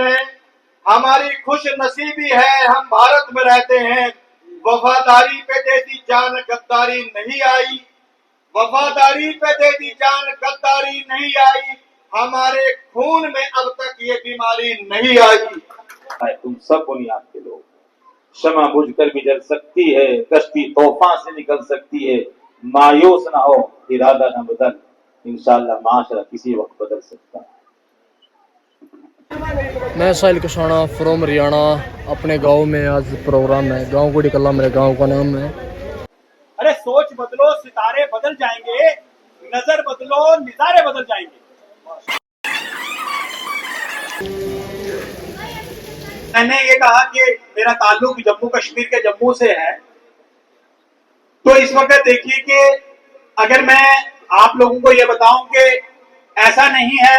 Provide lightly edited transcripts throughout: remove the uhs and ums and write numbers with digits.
ہیں, ہماری خوش نصیبی ہے ہم بھارت میں رہتے ہیں. وفاداری پہ دے دی جان غداری نہیں آئی, وفاداری پہ دے دی جان غداری نہیں آئی, ہمارے خون میں اب تک یہ بیماری نہیں آئی. تم سب بنیاد کے لوگ, شمع بجھ کر بھی جل سکتی ہے, کشتی طوفان سے نکل سکتی ہے, مایوس نہ ہو, ارادہ نہ بدل, انشاءاللہ معاشرہ کسی وقت بدل سکتا ہے. میں ساحل کشانہ فرام ہریانہ, اپنے گاؤں میں آج پروگرام ہے. گاؤں کوڑی کلا میرے گاؤں کا نام ہے. ارے سوچ بدلو ستارے بدل جائیں گے, نظر بدلو نظارے بدل جائیں گے. میں نے یہ کہا کہ میرا تعلق جموں کشمیر کے جموں سے ہے, تو اس وقت دیکھیے کہ اگر میں آپ لوگوں کو یہ بتاؤں کہ ایسا نہیں ہے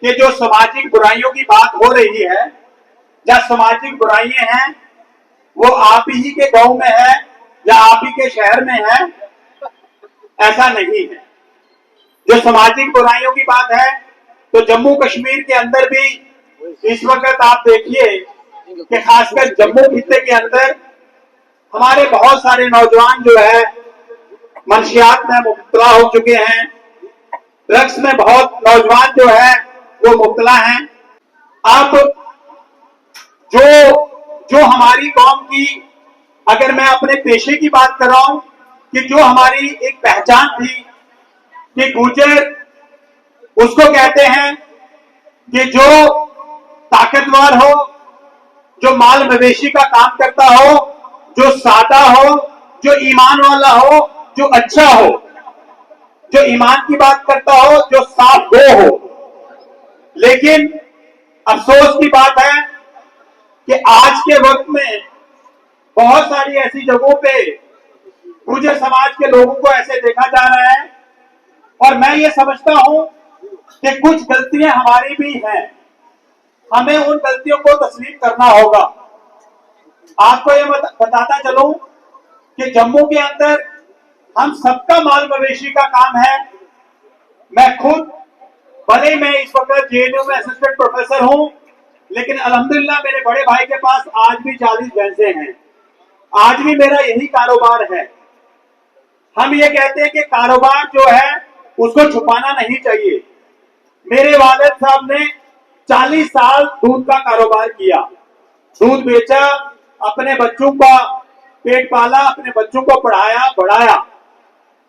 کہ جو سماجک برائیوں کی بات ہو رہی ہے یا سماجک برائیاں ہیں وہ آپ ہی کے گاؤں میں ہے یا آپ ہی کے شہر میں ہے, ایسا نہیں ہے. جو سماجک برائیوں کی بات ہے تو جموں کشمیر کے اندر بھی اس وقت آپ دیکھیے کہ خاص کر جموں خطے کے اندر ہمارے بہت سارے نوجوان جو ہے منشیات میں مبتلا ہو چکے ہیں, ڈرگس میں بہت نوجوان جو ہے وہ مبتلا ہیں. اب جو ہماری قوم کی, اگر میں اپنے پیشے کی بات کر رہا ہوں کہ جو ہماری ایک پہچان تھی کہ گوجر اس کو کہتے ہیں کہ جو طاقتور ہو, جو مال مویشی کا کام کرتا ہو, جو سادہ ہو, جو ایمان والا ہو, جو اچھا ہو, جو ایمان کی بات کرتا ہو, جو صاف گو ہو. لیکن افسوس کی بات ہے کہ آج کے وقت میں بہت ساری ایسی جگہوں پہ گوجر سماج کے لوگوں کو ایسے دیکھا جا رہا ہے, اور میں یہ سمجھتا ہوں کہ کچھ غلطیاں ہماری بھی ہیں, ہمیں ان غلطیوں کو تسلیم کرنا ہوگا. آپ کو یہ بتاتا چلوں کہ جموں کے اندر ہم سب کا مال مویشی کا کام ہے. میں خود بھلے میں اس وقت JNU میں اسسٹنٹ پروفیسر ہوں, لیکن الحمدللہ میرے بڑے بھائی کے پاس آج بھی 40 بھینسیں ہیں, آج بھی میرا یہی کاروبار ہے. ہم یہ کہتے ہیں کہ کاروبار جو ہے اس کو چھپانا نہیں چاہیے. میرے والد صاحب نے 40 سال دودھ کا کاروبار کیا, دودھ بیچا, اپنے بچوں کا پیٹ پالا, اپنے بچوں کو پڑھایا بڑھایا.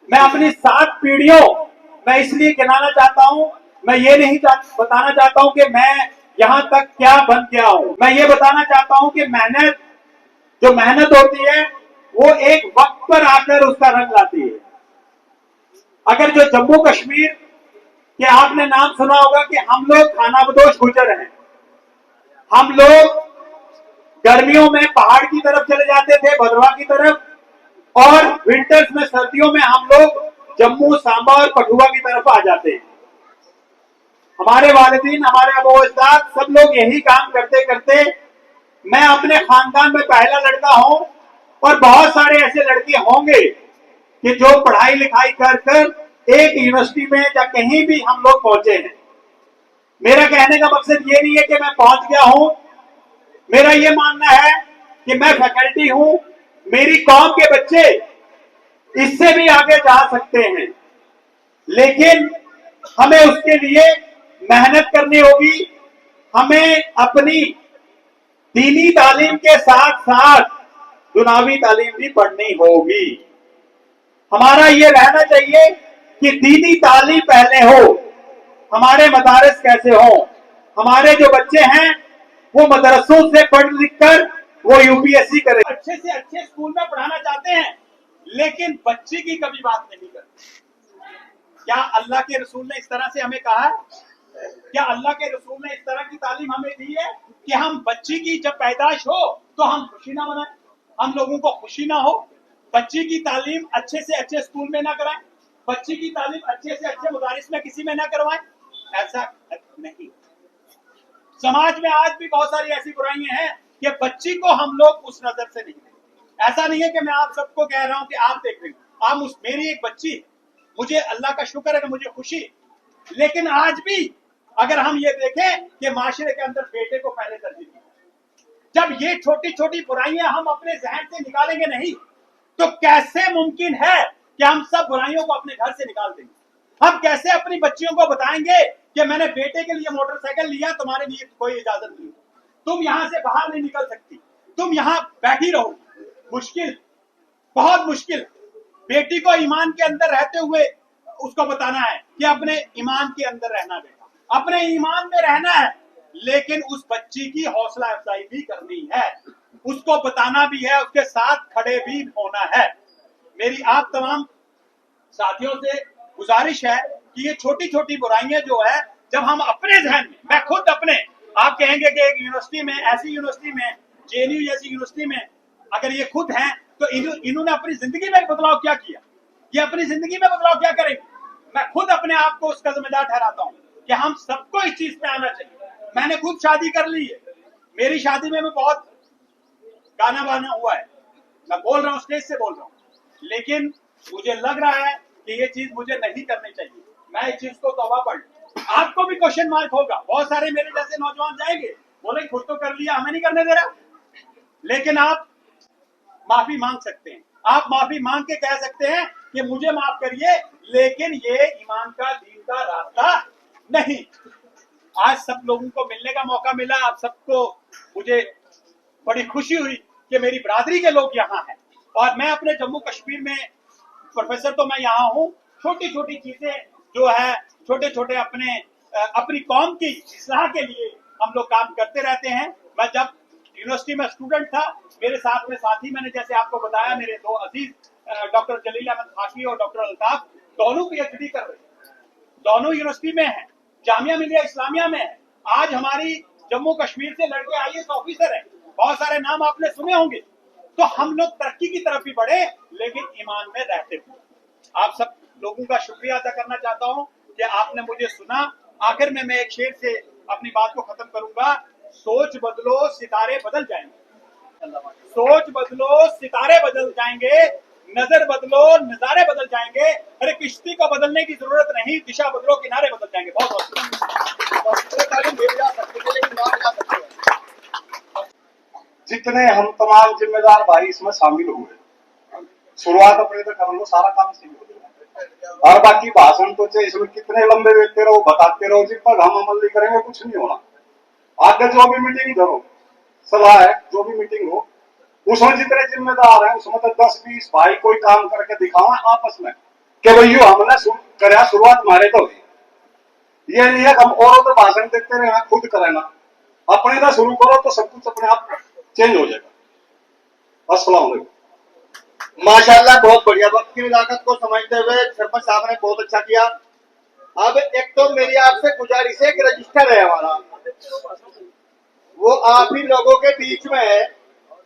میں اپنی 7 پیڑھیوں میں اس لیے گنانا چاہتا ہوں, میں یہ نہیں بتانا چاہتا ہوں کہ میں یہاں تک کیا بن گیا ہوں. میں یہ بتانا چاہتا ہوں کہ جو محنت ہوتی ہے وہ ایک وقت پر آ کر اس کا رنگ لاتی ہے. اگر جو جموں کشمیر کہ آپ نے نام سنا ہوگا کہ ہم لوگ کھانا بدوش گجر ہیں, ہم لوگ گرمیوں میں پہاڑ کی طرف چلے جاتے تھے, بھدروا کی طرف, اور ونٹرز میں سردیوں میں ہم لوگ جموں, سانبا اور کٹھوا کی طرف آ جاتے ہیں. ہمارے والدین, ہمارے ابو اجداد سب لوگ یہی کام کرتے کرتے, میں اپنے خاندان میں پہلا لڑکا ہوں, اور بہت سارے ایسے لڑکے ہوں گے کہ جو پڑھائی لکھائی کر کر ایک یونیورسٹی میں یا کہیں بھی ہم لوگ پہنچے ہیں. میرا کہنے کا مقصد یہ نہیں ہے کہ میں پہنچ گیا ہوں, میرا یہ ماننا ہے کہ میں فیکلٹی ہوں, میری قوم کے بچے اس سے بھی آگے جا سکتے ہیں, لیکن ہمیں اس کے لیے محنت کرنی ہوگی. ہمیں اپنی دینی تعلیم کے ساتھ ساتھ دنیاوی تعلیم بھی پڑھنی ہوگی. ہمارا یہ رہنا چاہیے کہ دینی تعلیم پہلے ہو. ہمارے مدارس کیسے ہوں, ہمارے جو بچے ہیں وہ مدرسوں سے پڑھ لکھ کر وہ UPSC کریں. اچھے سے اچھے اسکول میں پڑھانا چاہتے ہیں, لیکن بچے کی کبھی بات نہیں کرتے. کیا اللہ کے رسول نے اس طرح سے ہمیں کہا ہے؟ کیا اللہ کے رسول نے اس طرح کی تعلیم ہمیں دی ہے کہ ہم بچی کی جب پیدائش ہو تو ہم خوشی نہ منائیں, ہم لوگوں کو خوشی نہ ہو, بچی کی تعلیم اچھے سے اچھے اسکول میں نہ کرائیں, بچی کی تعلیم اچھے سے اچھے مدارس میں کسی میں نہ کروائیں؟ ایسا نہیں. سماج میں آج بھی بہت ساری ایسی برائیاں ہیں کہ بچی کو ہم لوگ اس نظر سے نہیں دیکھتے. ایسا نہیں ہے کہ میں آپ سب کو کہہ رہا ہوں کہ آپ دیکھ رہے ہیں, میری ایک بچی, مجھے اللہ کا شکر ہے کہ مجھے خوشی, لیکن آج بھی अगर हम ये देखें कि माशरे के अंदर बेटे को पहले तरजीह दी, जब ये छोटी छोटी बुराइयां हम अपने जहन से निकालेंगे नहीं, तो कैसे मुमकिन है कि हम सब बुराइयों को अपने घर से निकाल देंगे? हम कैसे अपनी बच्चियों को बताएंगे कि मैंने बेटे के लिए मोटरसाइकिल लिया, तुम्हारे लिए कोई इजाजत नहीं, तुम यहां से बाहर नहीं निकल सकती, तुम यहां बैठी रहो? मुश्किल, बहुत मुश्किल। बेटी को ईमान के अंदर रहते हुए उसको बताना है कि अपने ईमान के अंदर रहना, बेटा अपने ईमान में रहना है, लेकिन उस बच्ची की हौसला अफजाई भी करनी है, उसको बताना भी है, उसके साथ खड़े भी होना है। मेरी आप तमाम साथियों से गुजारिश है कि ये छोटी छोटी बुराइयां जो है, जब हम अपने जहन में, मैं खुद अपने, आप कहेंगे कि एक यूनिवर्सिटी में, ऐसी यूनिवर्सिटी में, जेएनयू जैसी यूनिवर्सिटी में अगर ये खुद हैं, तो इन्होंने अपनी जिंदगी में बदलाव क्या किया? ये अपनी जिंदगी में बदलाव क्या करेंगे? मैं खुद अपने आप को उसका जिम्मेदार ठहराता हूँ कि हम सबको इस चीज पे आना चाहिए। मैंने खुद शादी कर ली है, मेरी शादी में मैं बहुत गाना बाना हुआ है, मैं बोल रहा हूँ, स्टेज से बोल रहा हूँ, लेकिन मुझे लग रहा है कि ये चीज मुझे नहीं करनी चाहिए। मैं इस चीज को तौबा पढ़ लूं। आपको भी क्वेश्चन मार्क होगा, बहुत सारे मेरे जैसे नौजवान जाएंगे, बोले खुद तो कर लिया, हमें नहीं करने दे रहा। लेकिन आप माफी मांग सकते हैं, आप माफी मांग के कह सकते हैं कि मुझे माफ करिए, लेकिन ये ईमान का, दीन का रास्ता नहीं। आज सब लोगों को मिलने का मौका मिला, आप सबको, मुझे बड़ी खुशी हुई कि मेरी बरादरी के लोग यहाँ हैं, और मैं अपने जम्मू कश्मीर में, प्रोफेसर तो मैं यहाँ हूँ, छोटी छोटी चीजें जो है, छोटे छोटे अपनी कौम की इस्लाह के लिए हम लोग काम करते रहते हैं। मैं जब यूनिवर्सिटी में स्टूडेंट था, मेरे साथ में साथी, मैंने जैसे आपको बताया, मेरे दो अजीज डॉक्टर जलील अहमद खाकी और डॉक्टर अल्ताफ, दोनों पीएचडी कर रहे हैं, दोनों यूनिवर्सिटी में हैं, जामिया मिलिया इस्लामिया में है। आज हमारी जम्मू कश्मीर से लड़के आईएएस ऑफिसर हैं, बहुत सारे नाम आपने सुने होंगे। तो हम लोग तरक्की की तरफ ही बढ़े, लेकिन ईमान में रहते हुए। आप सब लोगों का शुक्रिया अदा करना चाहता हूं कि आपने मुझे सुना। आखिर में मैं एक शेर से अपनी बात को खत्म करूंगा। सोच बदलो, सितारे बदल जाएंगे, सोच बदलो, सितारे बदल जाएंगे, नजर बदलो, नजारे बदल जाएंगे। अरे किश्ती को बदलने की जरूरत नहीं, दिशा बदलो, किनारे बदल जाएंगे। बहुत बहुत जितने हम तमाम जिम्मेदार भाई इसमें शामिल हुए, शुरुआत अपने तो कर लो, सारा काम सही हो जाएगा। और बाकी भाषण तो चाहे इसमें कितने लंबे देते रहो, बताते रहो, जब तक हम अमल नहीं करेंगे कुछ नहीं होना। आगे जो भी मीटिंग करो, सलाह है, जो भी मीटिंग हो, उसमें जितने जिम्मेदार हैं, उसमें तो 10-20 भाई कोई काम करके दिखावा आपस में कि भाई हमने कराया, शुरुआत मारे तो हुई। ये नहीं है हम औरों तो भाषण देते रहे, खुद करें ना, अपने का शुरू करो तो सब कुछ अपने आप चेंज हो जाएगा। अस्सलाम वालेकुम। माशाल्लाह, बहुत बढ़िया। वक्त की नजाकत को समझते हुए सरपंच साहब ने बहुत अच्छा किया। अब एक तो मेरी आपसे गुजारिश है कि रजिस्टर है हमारा, वो आप ही लोगों के बीच में है,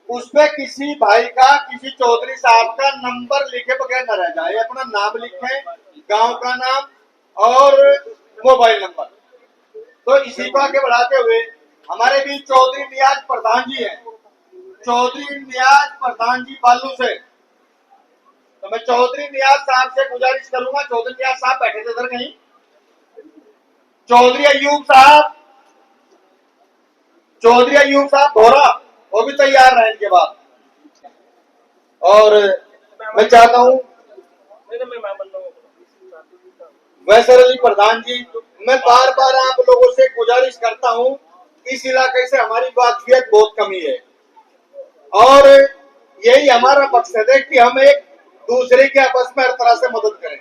उस पे किसी भाई का, किसी चौधरी साहब का नंबर लिखे बगैर न रह जाए। अपना नाम लिखें, गांव का नाम और मोबाइल नंबर। तो इसी को आगे बढ़ाते हुए हमारे बीच चौधरी नियाज प्रधान जी हैं, चौधरी नियाज प्रधान जी बालू से। तो मैं चौधरी नियाज साहब से गुजारिश करूंगा, चौधरी नियाज साहब बैठे थे इधर कहीं, चौधरी अयूब साहब, चौधरी अयूब साहब धोरा, वो भी तैयार रहे इनके बाद। और मैं चाहता हूं वैसर अली प्रधान जी, मैं बार बार आप लोगों से गुजारिश करता हूं, इस इलाके से हमारी वाकफियत बहुत कमी है, और यही हमारा मकसद है कि हम एक दूसरे के आपस में हर तरह से मदद करें।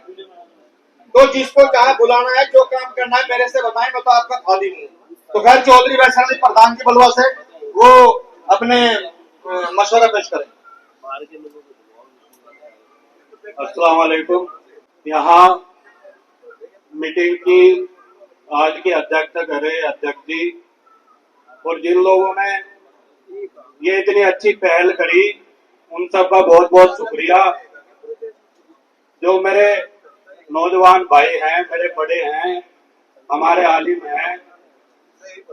तो जिसको जहां बुलाना है, जो काम करना है, मेरे से बताएं, मैं तो आपका खादिम हूँ। तो खैर चौधरी वैसर अली प्रधान की बलवा से वो अपने मशवरा पेश करें। अस्सलाम वालेकुम। यहाँ मीटिंग की आज की अध्यक्षता कर रहे अध्यक्ष जी, और जिन लोगों ने ये इतनी अच्छी पहल करी, उन सब का बहुत बहुत शुक्रिया। जो मेरे नौजवान भाई हैं, मेरे बड़े हैं, हमारे आलिम हैं,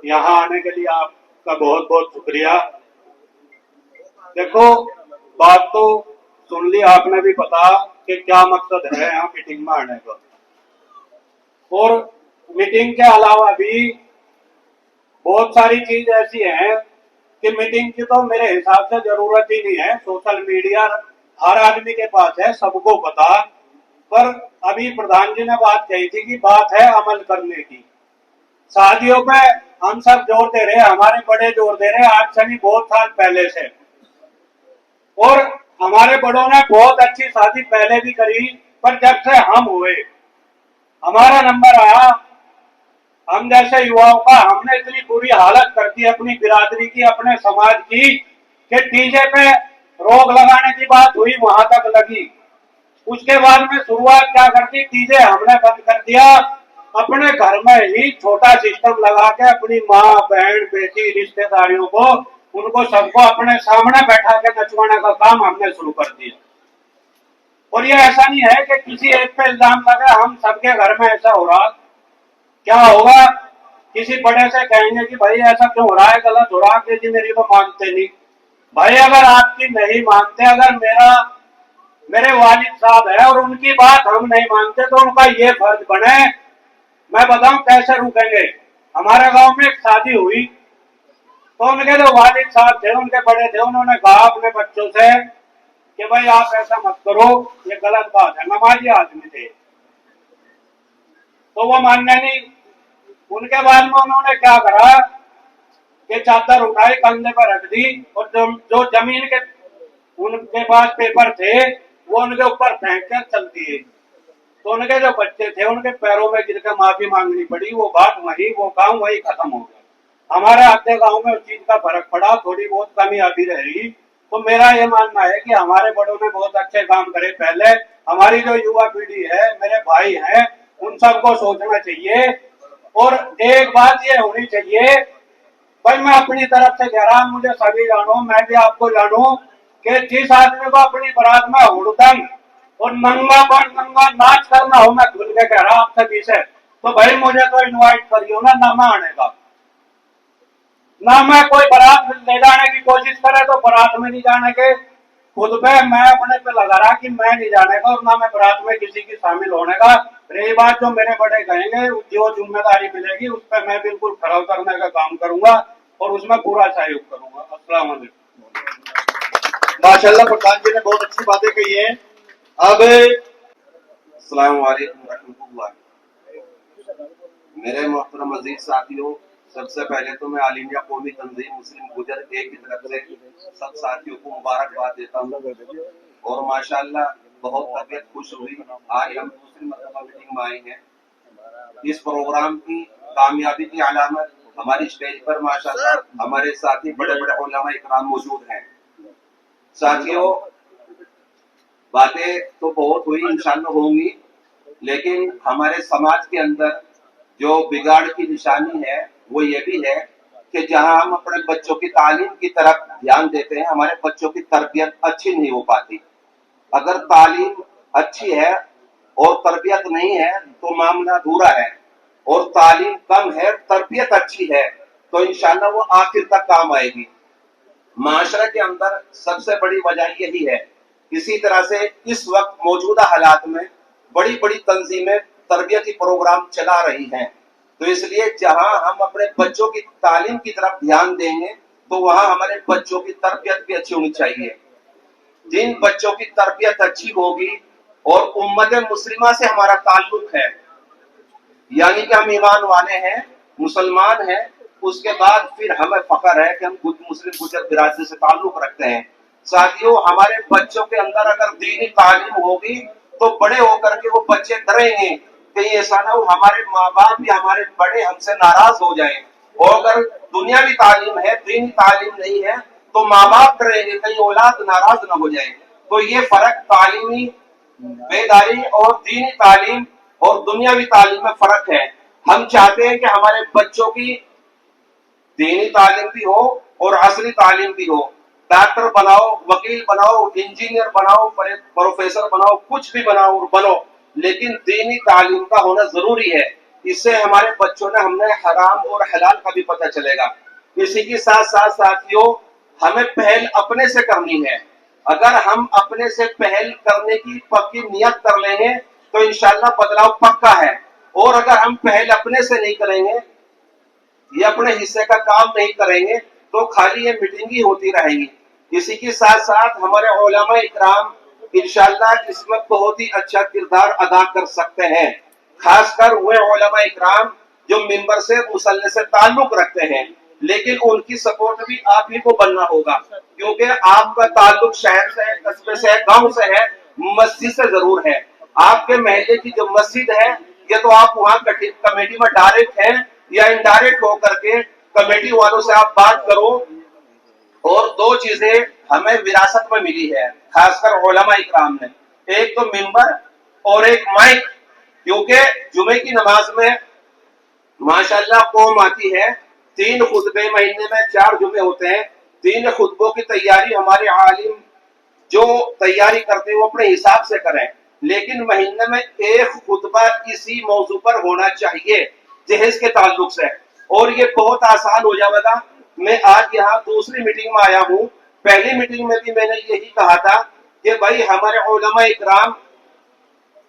यहाँ आने के लिए आपका बहुत बहुत शुक्रिया। देखो, बात तो सुन ली आपने भी, पता कि क्या मकसद है यहाँ मीटिंग में आने का, और मीटिंग के अलावा भी बहुत सारी चीज ऐसी हैं कि मीटिंग की तो मेरे हिसाब से जरूरत ही नहीं है। सोशल मीडिया हर आदमी के पास है, सबको पता। पर अभी प्रधान जी ने बात कही थी कि बात है अमल करने की। शादियों पे हम सब जोर दे रहे हैं, हमारे बड़े जोर दे रहे हैं आज से नहीं, बहुत साल पहले से। और हमारे बड़ों ने बहुत अच्छी शादी पहले भी करी, पर जब से हम हुए, हमारा नंबर आया, हम जैसे युवाओं का हमने इतनी बुरी हालत कर दी अपनी बिरादरी की, अपने समाज की, कि डीजे पे रोक लगाने की बात हुई, वहां तक लगी। उसके बाद में शुरुआत क्या कर दी, डीजे हमने बंद कर दिया। अपने घर में ही छोटा सिस्टम लगा के अपनी माँ, बहन, बेटी, रिश्तेदारियों को, उनको सबको अपने सामने बैठा के नचवाने का काम हमने शुरू कर दिया। और ये ऐसा नहीं है कि किसी एक पे इल्जाम लगा, हम सबके घर में ऐसा हो रहा। क्या होगा, किसी बड़े से कहेंगे कि भाई ऐसा क्यों हो रहा है, गलत हो रहा है, कि मेरी तो मानते नहीं। भाई अगर आपकी नहीं मानते, अगर मेरे वालिद साहब है और उनकी बात हम नहीं मानते, तो उनका ये फर्ज बने, मैं बताऊं कैसे रुकेंगे। हमारे गांव में एक शादी हुई, तो उनके जो वालिद साहब थे, उनके बड़े थे, उन्होंने कहा अपने बच्चों से कि भाई आप ऐसा मत करो, ये गलत बात है। नमाजी आदमी थे, तो वो मानने नहीं। उनके बाद में उन्होंने क्या करा कि चादर उठाई, कंधे पर रख दी, और जो जमीन के उनके पास पेपर थे वो उनके ऊपर फेंक कर चल दिए। तो उनके जो बच्चे थे उनके पैरों में गिरकर माफी मांगनी पड़ी। वो बात वही, वो काम वही खत्म हो गया। हमारे आधे गांव में उस चीज का फर्क पड़ा, थोड़ी बहुत कमी आती रही। तो मेरा ये मानना है कि हमारे बड़ों ने बहुत अच्छे काम करे पहले। हमारी जो युवा पीढ़ी है, मेरे भाई हैं, उन सबको सोचना चाहिए। और एक बात ये होनी चाहिए, भाई मैं अपनी तरफ से कह रहा हूं, मुझे सभी जानो, मैं भी आपको जानूं, कि जिस आदमी को अपनी बारात में हुड़दंग और नंगा नाच करना हो, मैं खुल के कह रहा हूं आप सभी से, तो भाई मुझे तो इनवाइट करियो ना मैं आने का। ना मैं कोई बारात ले जाने की कोशिश करे तो बारात में नहीं जाने के, खुद पे मैं अपने पे लगा रहा कि मैं नहीं जाने का, और ना मैं बारात में किसी की शामिल होने का। रही बात जो मेरे बड़े कहेंगे, जो जिम्मेदारी मिलेगी उस पर मैं बिल्कुल खड़ा करने का काम करूंगा और उसमें पूरा सहयोग करूंगा। अस्सलाम वालेकुम। माशाल्लाह प्रधान जी ने बहुत अच्छी बातें कही हैं। अब अस्सलाम वालेकुम रहमतुल्लाह। मेरे मोहतरम अजीज साथियों, सबसे पहले तो मैं ऑल इंडिया कौमी तंजीम मुस्लिम गुजर ए की तरफ से सब साथियों को मुबारकबाद देता हूँ। और माशाल्लाह बहुत तबीयत खुश हुई, आज हम दूसरी मरतबा मीटिंग में आए हैं। इस प्रोग्राम की कामयाबी की अलामत हमारी स्टेज पर माशाल्लाह हमारे साथी बड़े बड़े उलमा इकराम मौजूद हैं। साथियों, बातें तो बहुत हुई, इंशाअल्लाह होंगी, लेकिन हमारे समाज के अंदर जो बिगाड़ की निशानी है वो ये भी है कि जहां हम अपने बच्चों की तालीम की तरफ ध्यान देते हैं, हमारे बच्चों की तरबियत अच्छी नहीं हो पाती। अगर तालीम अच्छी है और तरबियत नहीं है तो मामला अधूरा है, और तालीम कम है, तरबियत अच्छी है, तो इंशाअल्लाह वो आखिर तक काम आएगी। माशरे के अंदर सबसे बड़ी वजह यही है। इसी तरह से इस वक्त मौजूदा हालात में बड़ी बड़ी तंजीमें तरबियती प्रोग्राम चला रही हैं, तो इसलिए जहां हम अपने बच्चों की तालीम की तरफ ध्यान देंगे तो वहां हमारे बच्चों की तरबियत भी अच्छी होनी चाहिए। जिन बच्चों की तरबियत अच्छी होगी और उम्मत मुस्लिमा से हमारा ताल्लुक है, यानी कि हम ईमान वाले हैं, मुसलमान हैं, उसके बाद फिर हमें फख्र है कि हम मुस्लिम गुजर बिरादरी से ताल्लुक रखते हैं। साथियों, हमारे बच्चों के अंदर अगर दीनी तालीम होगी तो बड़े होकर के वो बच्चे डरेंगे कि ऐसा ना हो हमारे माँ बाप भी, हमारे बड़े हमसे नाराज हो जाएं। और अगर दुनियावी तालीम है, दीनी तालीम नहीं है, तो माँ बाप डरेंगे कहीं औलाद नाराज ना हो जाए। तो ये फर्क तालीमी बेदारी और दीनी तालीम और दुनियावी तालीम में फर्क है। हम चाहते हैं कि हमारे बच्चों की दीनी तालीम भी हो और असली तालीम भी हो। डॉक्टर बनाओ, वकील बनाओ, इंजीनियर बनाओ, प्रोफेसर बनाओ, कुछ भी बनाओ और बनो, लेकिन दीनी तालीम का होना जरूरी है। इससे हमारे बच्चों ने हमने हराम और हलाल का भी पता चलेगा। इसी के साथ साथ साथियों, हमें पहल अपने से करनी है। अगर हम अपने से पहल करने की पक्की नियत कर लेंगे तो इंशाअल्लाह बदलाव पक्का है। اور اگر ہم پہل اپنے سے نہیں کریں گے، یہ اپنے حصے کا کام نہیں کریں گے تو خالی یہ میٹنگ ہی ہوتی رہیں گی۔ اسی کے ساتھ ساتھ ہمارے علماء اکرام انشاءاللہ اس میں بہت ہی اچھا کردار ادا کر سکتے ہیں، خاص کر وہ علماء اکرام جو ممبر سے مصلی سے تعلق رکھتے ہیں، لیکن ان کی سپورٹ بھی آپ ہی کو بننا ہوگا، کیونکہ آپ کا تعلق شہر سے ہے، قصبے سے ہے، گاؤں سے ہے، مسجد سے ضرور ہے۔ آپ کے محلے کی جو مسجد ہے یا تو آپ وہاں کمیٹی میں ڈائریکٹ ہیں یا انڈائریکٹ ہو کر کے کمیٹی والوں سے آپ بات کرو۔ اور دو چیزیں ہمیں وراثت میں ملی ہے، خاص کر علماء اکرام نے، ایک تو ممبر اور ایک مائک، کیونکہ جمعے کی نماز میں ماشاءاللہ قوم آتی ہے، 3 خطبے مہینے میں 4 جمعے ہوتے ہیں، 3 خطبوں کی تیاری ہمارے عالم جو تیاری کرتے ہیں وہ اپنے حساب سے کریں، لیکن مہینے میں 1 خطبہ اسی موضوع پر ہونا چاہیے جہیز کے تعلق سے، اور یہ بہت آسان ہو جائے گا۔ میں آج یہاں دوسری میٹنگ میں آیا ہوں، پہلی میٹنگ میں بھی میں نے یہی کہا تھا کہ بھائی ہمارے علماء اکرام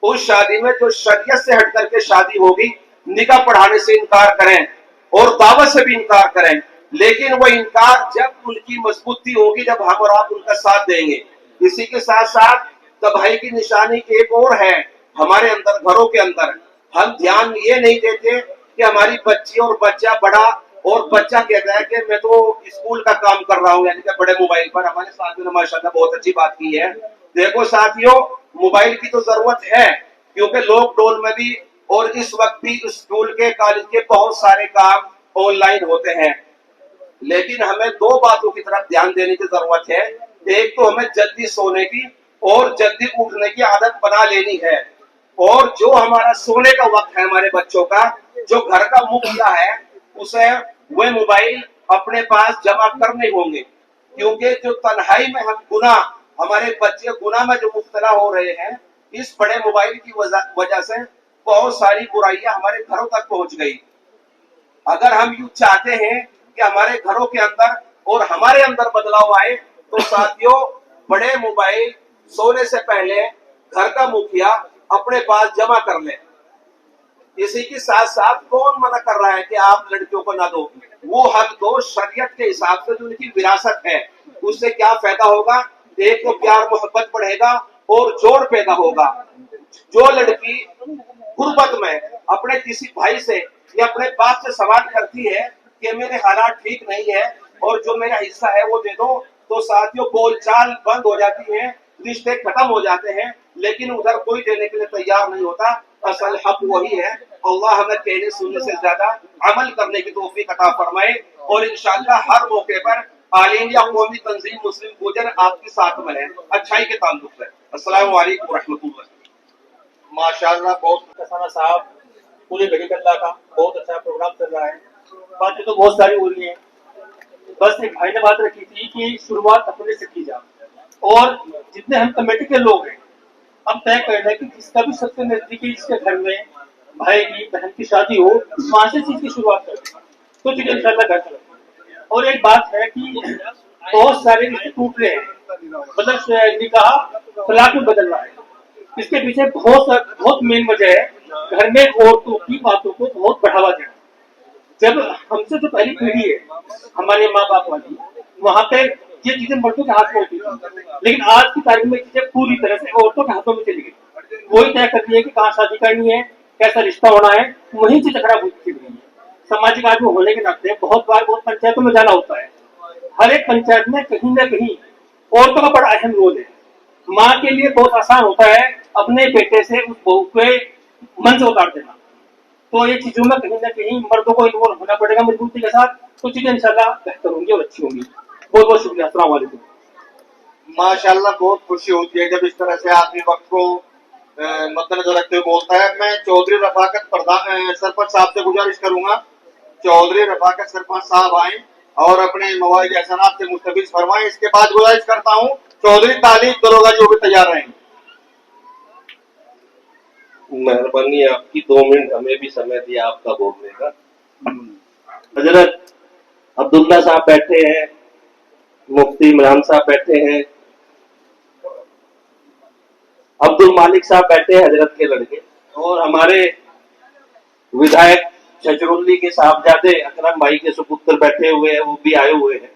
اس شادی میں جو شریعت سے ہٹ کر کے شادی ہوگی نکاح پڑھانے سے انکار کریں اور دعوت سے بھی انکار کریں، لیکن وہ انکار جب ان کی مضبوطی ہوگی جب ہم اور آپ ان کا ساتھ دیں گے۔ اسی کے ساتھ ساتھ تباہی کی نشانی ایک اور ہے، ہمارے اندر گھروں کے اندر ہم دھیان یہ نہیں دیتے کہ ہماری بچی اور بچہ بڑا اور بچہ کہتا ہے کہ میں تو اسکول کا کام کر رہا ہوں، یعنی کہ بڑے موبائل پر۔ ہمارے ساتھیوں نے ماشاءاللہ بہت اچھی بات کی ہے۔ دیکھو ساتھیوں، موبائل کی تو ضرورت ہے، کیونکہ لاک ڈاؤن میں بھی اور اس وقت بھی اسکول کے کالج کے بہت سارے کام آن لائن ہوتے ہیں، لیکن ہمیں 2 باتوں کی طرف دھیان دینے کی ضرورت ہے۔ ایک تو ہمیں جلدی سونے کی اور جلدی اٹھنے کی عادت بنا لینی ہے، اور جو ہمارا سونے کا وقت ہے ہمارے بچوں کا، جو گھر کا مکھیا ہے اسے وہ موبائل اپنے پاس جمع کرنے ہوں گے، کیونکہ جو تنہائی میں ہم گناہ، ہمارے بچے گناہ میں جو مبتلا ہو رہے ہیں، اس بڑے موبائل کی وجہ سے بہت ساری برائیاں ہمارے گھروں تک پہنچ گئی۔ اگر ہم یوں چاہتے ہیں کہ ہمارے گھروں کے اندر اور ہمارے اندر بدلاؤ آئے تو ساتھیوں بڑے موبائل سونے سے پہلے گھر کا مکھیا اپنے پاس جمع کر لیں۔ اسی کے ساتھ ساتھ کون منع کر رہا ہے کہ آپ لڑکیوں کو نہ دو؟ وہ حق دو شریعت کے حساب سے جو ان کی وراثت ہے۔ اس سے کیا فائدہ ہوگا؟ ایک تو پیار محبت بڑھے گا اور جوڑ پیدا ہوگا۔ جو لڑکی غربت میں اپنے کسی بھائی سے یا اپنے باپ سے سوال کرتی ہے کہ میرے حالات ٹھیک نہیں ہے اور جو میرا حصہ ہے وہ دے دو، تو ساتھیوں بول چال بند ہو جاتی ہے، رشتے ختم ہو جاتے ہیں، لیکن ادھر کوئی دینے کے لیے تیار نہیں ہوتا۔ اصل حق وہی ہے۔ اللہ ہمیں کہنے سننے سے زیادہ عمل کرنے کی توفیق عطا فرمائے، اور انشاءاللہ ہر موقع پر آل انڈیا قومی تنظیم مسلم گوجر آپ کے ساتھ میں ہے، اچھائی کے تعلق سے۔ السلام علیکم ورحمۃ اللہ۔ ماشاءاللہ بہت کسانہ صاحب پورے میڈیکل اللہ کا بہت اچھا پروگرام چل رہا ہے، باتیں تو بہت ساری ہو رہی ہیں، بس ایک بھائی نے بات رکھی تھی کہ شروعات اپنے سے کی جائے، اور جتنے ہم کمیٹی کے لوگ ہیں ہم طے کر لیں کہ جس کا بھی سب سے نزدیکی جس کے گھر میں بھائی کی بہن کی شادی ہو وہاں سے چیز کی شروعات کریں تو چیزیں انشاءاللہ گھر چلیں۔ اور ایک بات ہے کہ بہت سارے رشتے ٹوٹ رہے ہیں، مطلب نکاح طلاق میں بدل رہا ہے، اس کے پیچھے بہت مین وجہ ہے گھر میں عورتوں کی باتوں کو بہت بڑھاوا دینا۔ جب ہم سے جو پہلی پیڑھی ہے ہمارے ماں باپ والی، وہاں پہ یہ چیزیں مردوں کے ہاتھ میں ہوتی تھی، لیکن آج کی تاریخ میں چیزیں پوری طرح سے عورتوں کے ہاتھوں میں چلی گئی۔ وہی طے کرتی ہے کہ کہاں شادی کرنی ہے، کیسا رشتہ ہونا ہے، وہیں چیزیں خراب ہوتی چلی گئی ہے۔ سماجک آدمی ہونے کے ناطے بہت بار بہت پنچایتوں میں جانا ہوتا ہے، ہر ایک پنچایت میں کہیں نہ کہیں عورتوں کا بڑا اہم رول ہے۔ ماں کے لیے بہت آسان ہوتا ہے اپنے بیٹے سے اس بہو کے من سے اتار دینا، تو یہ چیزوں میں کہیں نہ کہیں مردوں کو انوالو ہونا پڑے گا مضبوطی کے ساتھ، تو چیزیں انشاءاللہ بہتر ہوں گی اور اچھی ہوں گی۔ بہت بہت شکریہ، السلام علیکم۔ ماشاءاللہ بہت خوشی ہوتی ہے جب اس طرح سے آدمی وقت کو مد نظر رکھتے ہوئے بولتا ہے۔ میں چودھری رفاقت سرپنچ صاحب سے گزارش کروں گا، چودھری رفاقت سرپنچ صاحب آئیں اور اپنے مواعظ احسانات سے مستفیض فرمائیں۔ اس کے بعد گزارش کرتا ہوں چودھری تعلیم دروگا جو بھی تیار رہیں۔ مہربانی آپ کی، 2 منٹ ہمیں بھی سمے دیا آپ کا بولنے کا۔ حضرت عبداللہ صاحب بیٹھے ہیں، مفتی عمران صاحب بیٹھے ہیں، عبد المالک صاحب بیٹھے ہیں حضرت کے لڑکے، اور ہمارے विधायक छजरुल्ली के साहबजादे अकरम भाई के सुपुत्र बैठे हुए हैं, वो भी आए हुए हैं।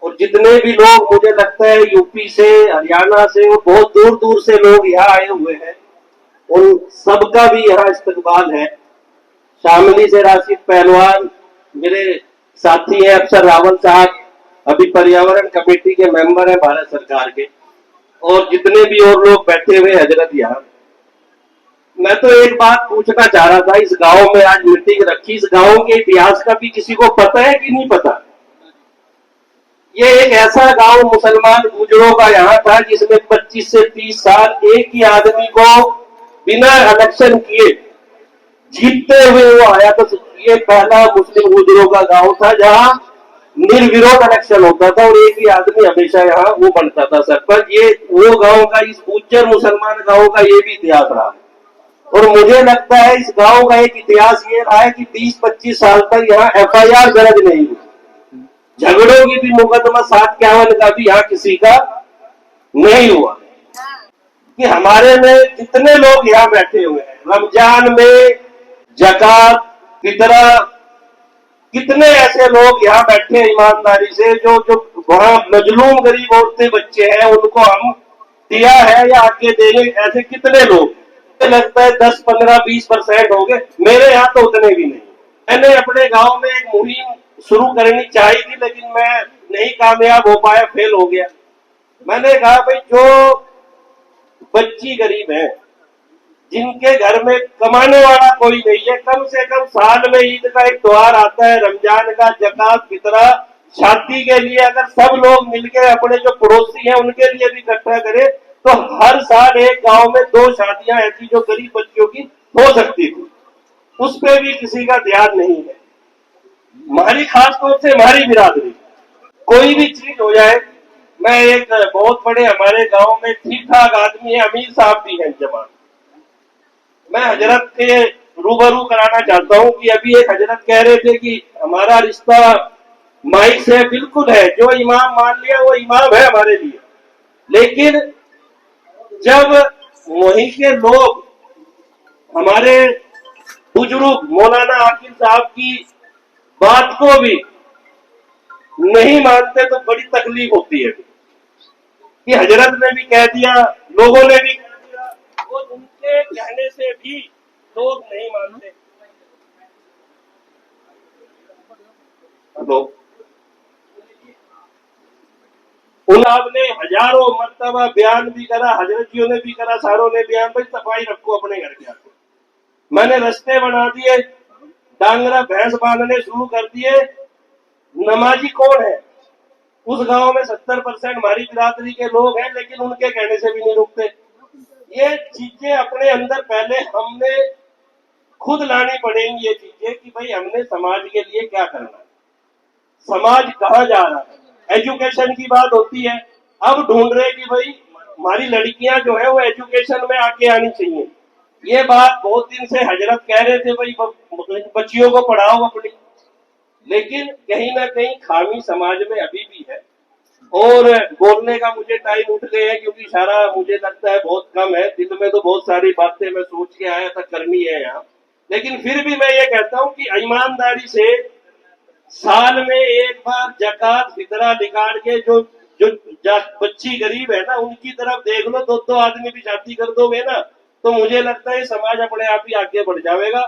और जितने भी लोग मुझे लगता है यूपी से, हरियाणा से और बहुत दूर दूर से लोग यहाँ आए हुए हैं, उन सबका भी यहाँ इस्तकबाल है। शामली से राशिद पहलवान मेरे साथी हैं, अफसर रावल साहब अभी पर्यावरण कमेटी के मेंबर हैं भारत सरकार के, और जितने भी और लोग बैठे हुए हजरत यहाँ। मैं तो एक बात पूछना चाह रहा था, इस गांव में आज मीटिंग रखी, इस गांव के इतिहास का भी किसी को पता है कि नहीं पता? ये एक ऐसा गांव मुसलमान गुजरों का यहाँ था जिसमें 25 से 30 साल एक ही आदमी को बिना इलेक्शन किए जीतते हुए वो आया। तो ये पहला मुस्लिम गुजरों का गांव था जहाँ निर्विरोध इलेक्शन होता था और एक ही आदमी हमेशा यहाँ वो बनता था सरपंच। ये वो गांव का, इस गुज्जर मुसलमान गांव का ये भी इतिहास रहा है। और मुझे लगता है इस गांव का एक इतिहास ये रहा है कि 20-25 साल तक यहाँ FIR दर्ज नहीं हुई, झगड़ों की भी मुकदमा 751 का भी यहाँ किसी का नहीं हुआ। कि हमारे में कितने लोग यहाँ बैठे हुए हैं, रमजान में ज़कात, फितरा, कितने ऐसे लोग यहाँ बैठे हैं ईमानदारी से, जो वहाँ मजलूम गरीब औरतें बच्चे हैं उनको हम दिया है या आगे देंगे, ऐसे कितने लोग? लगता है 10, 15, 20% हो गए। मेरे यहाँ तो उतने भी नहीं। मैंने अपने गांव में एक मुहिम शुरू करनी चाहिए थी लेकिन मैं नहीं कामयाब हो पाया, फेल हो गया। मैंने कहा भाई जो बच्ची गरीब है, जिनके घर में कमाने वाला कोई नहीं है, कम से कम साल में ईद का एक त्योहार आता है, रमजान का, ज़कात, फितरा, शादी के लिए अगर सब लोग मिलकर अपने जो पड़ोसी हैं उनके लिए भी इकट्ठा करें तो हर साल एक गांव में 2 शादियां ऐसी जो गरीब बच्चों की हो सकती थी, उस पे भी किसी का ध्यान नहीं है। हमारी खास तौर से हमारी बिरादरी, कोई भी चीज हो जाए, मैं एक बहुत बड़े हमारे गांव में ठीक ठाक आदमी है, अमीर साहब भी हैं जवान, मैं हजरत के रूबरू कराना चाहता हूं कि अभी एक हजरत कह रहे थे कि हमारा रिश्ता माइक से बिल्कुल है, जो इमाम मान लिया वो इमाम है हमारे लिए। लेकिन जब वहीं के लोग हमारे बुजुर्ग मौलाना आकिल साहब की बात को भी नहीं मानते तो बड़ी तकलीफ होती है कि हजरत ने भी कह दिया, लोगों ने भी कह दिया, वो उनके कहने से भी लोग नहीं मानते। लोग आपने हजारों मर्तबा बयान भी करा, हजरतियों ने भी करा, सारों ने बयान, भाई सफाई रखो अपने घर के आगे। मैंने रास्ते बना दिए, डांगरा भैंस बांधने शुरू कर दिए। नमाजी कौन है? उस गांव में 70% हमारी बिरादरी के लोग हैं, लेकिन उनके कहने से भी नहीं रुकते। ये चीजें अपने अंदर पहले हमने खुद लानी पड़ेंगी, ये चीजें कि भाई हमने समाज के लिए क्या करना है, समाज कहाँ जा रहा है। एजुकेशन की बात होती है, अब ढूंढ रहे कि भाई हमारी लड़कियां जो है वो एजुकेशन में आगे आनी चाहिए। ये बात बहुत दिन से हजरत कह रहे थे भाई बच्चियों को पढ़ाओ अपनी, लेकिन कहीं ना कहीं खामी समाज में अभी भी है। और बोलने का मुझे टाइम उठ गए हैं क्योंकि सारा मुझे लगता है बहुत कम है, दिल में तो बहुत सारी बातें मैं सोच के आया था करनी है यहाँ, लेकिन फिर भी मैं ये कहता हूँ कि ईमानदारी से साल में एक बार ज़कात फितरा निकाल के जो बच्ची गरीब है ना उनकी तरफ देख लो, 2 आदमी भी शादी कर दोगे ना तो मुझे लगता है समाज अपने आप ही आगे बढ़ जाएगा।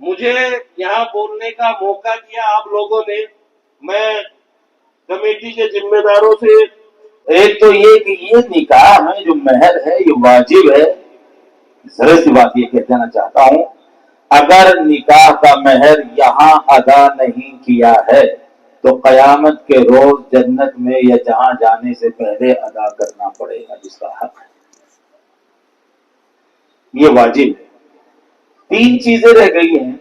मुझे यहाँ बोलने का मौका दिया आप लोगों ने, मैं कमेटी के जिम्मेदारों से एक तो ये कि ये निकाह में जो महर है ये वाजिब है, सरल सी बात ये कह देना चाहता हूँ, अगर निकाह का महर यहाँ अदा नहीं किया है तो कयामत के रोज जन्नत में या जहां जाने से पहले अदा करना पड़ेगा जिसका हक है, ये वाजिब है। 3 चीजें रह गई हैं,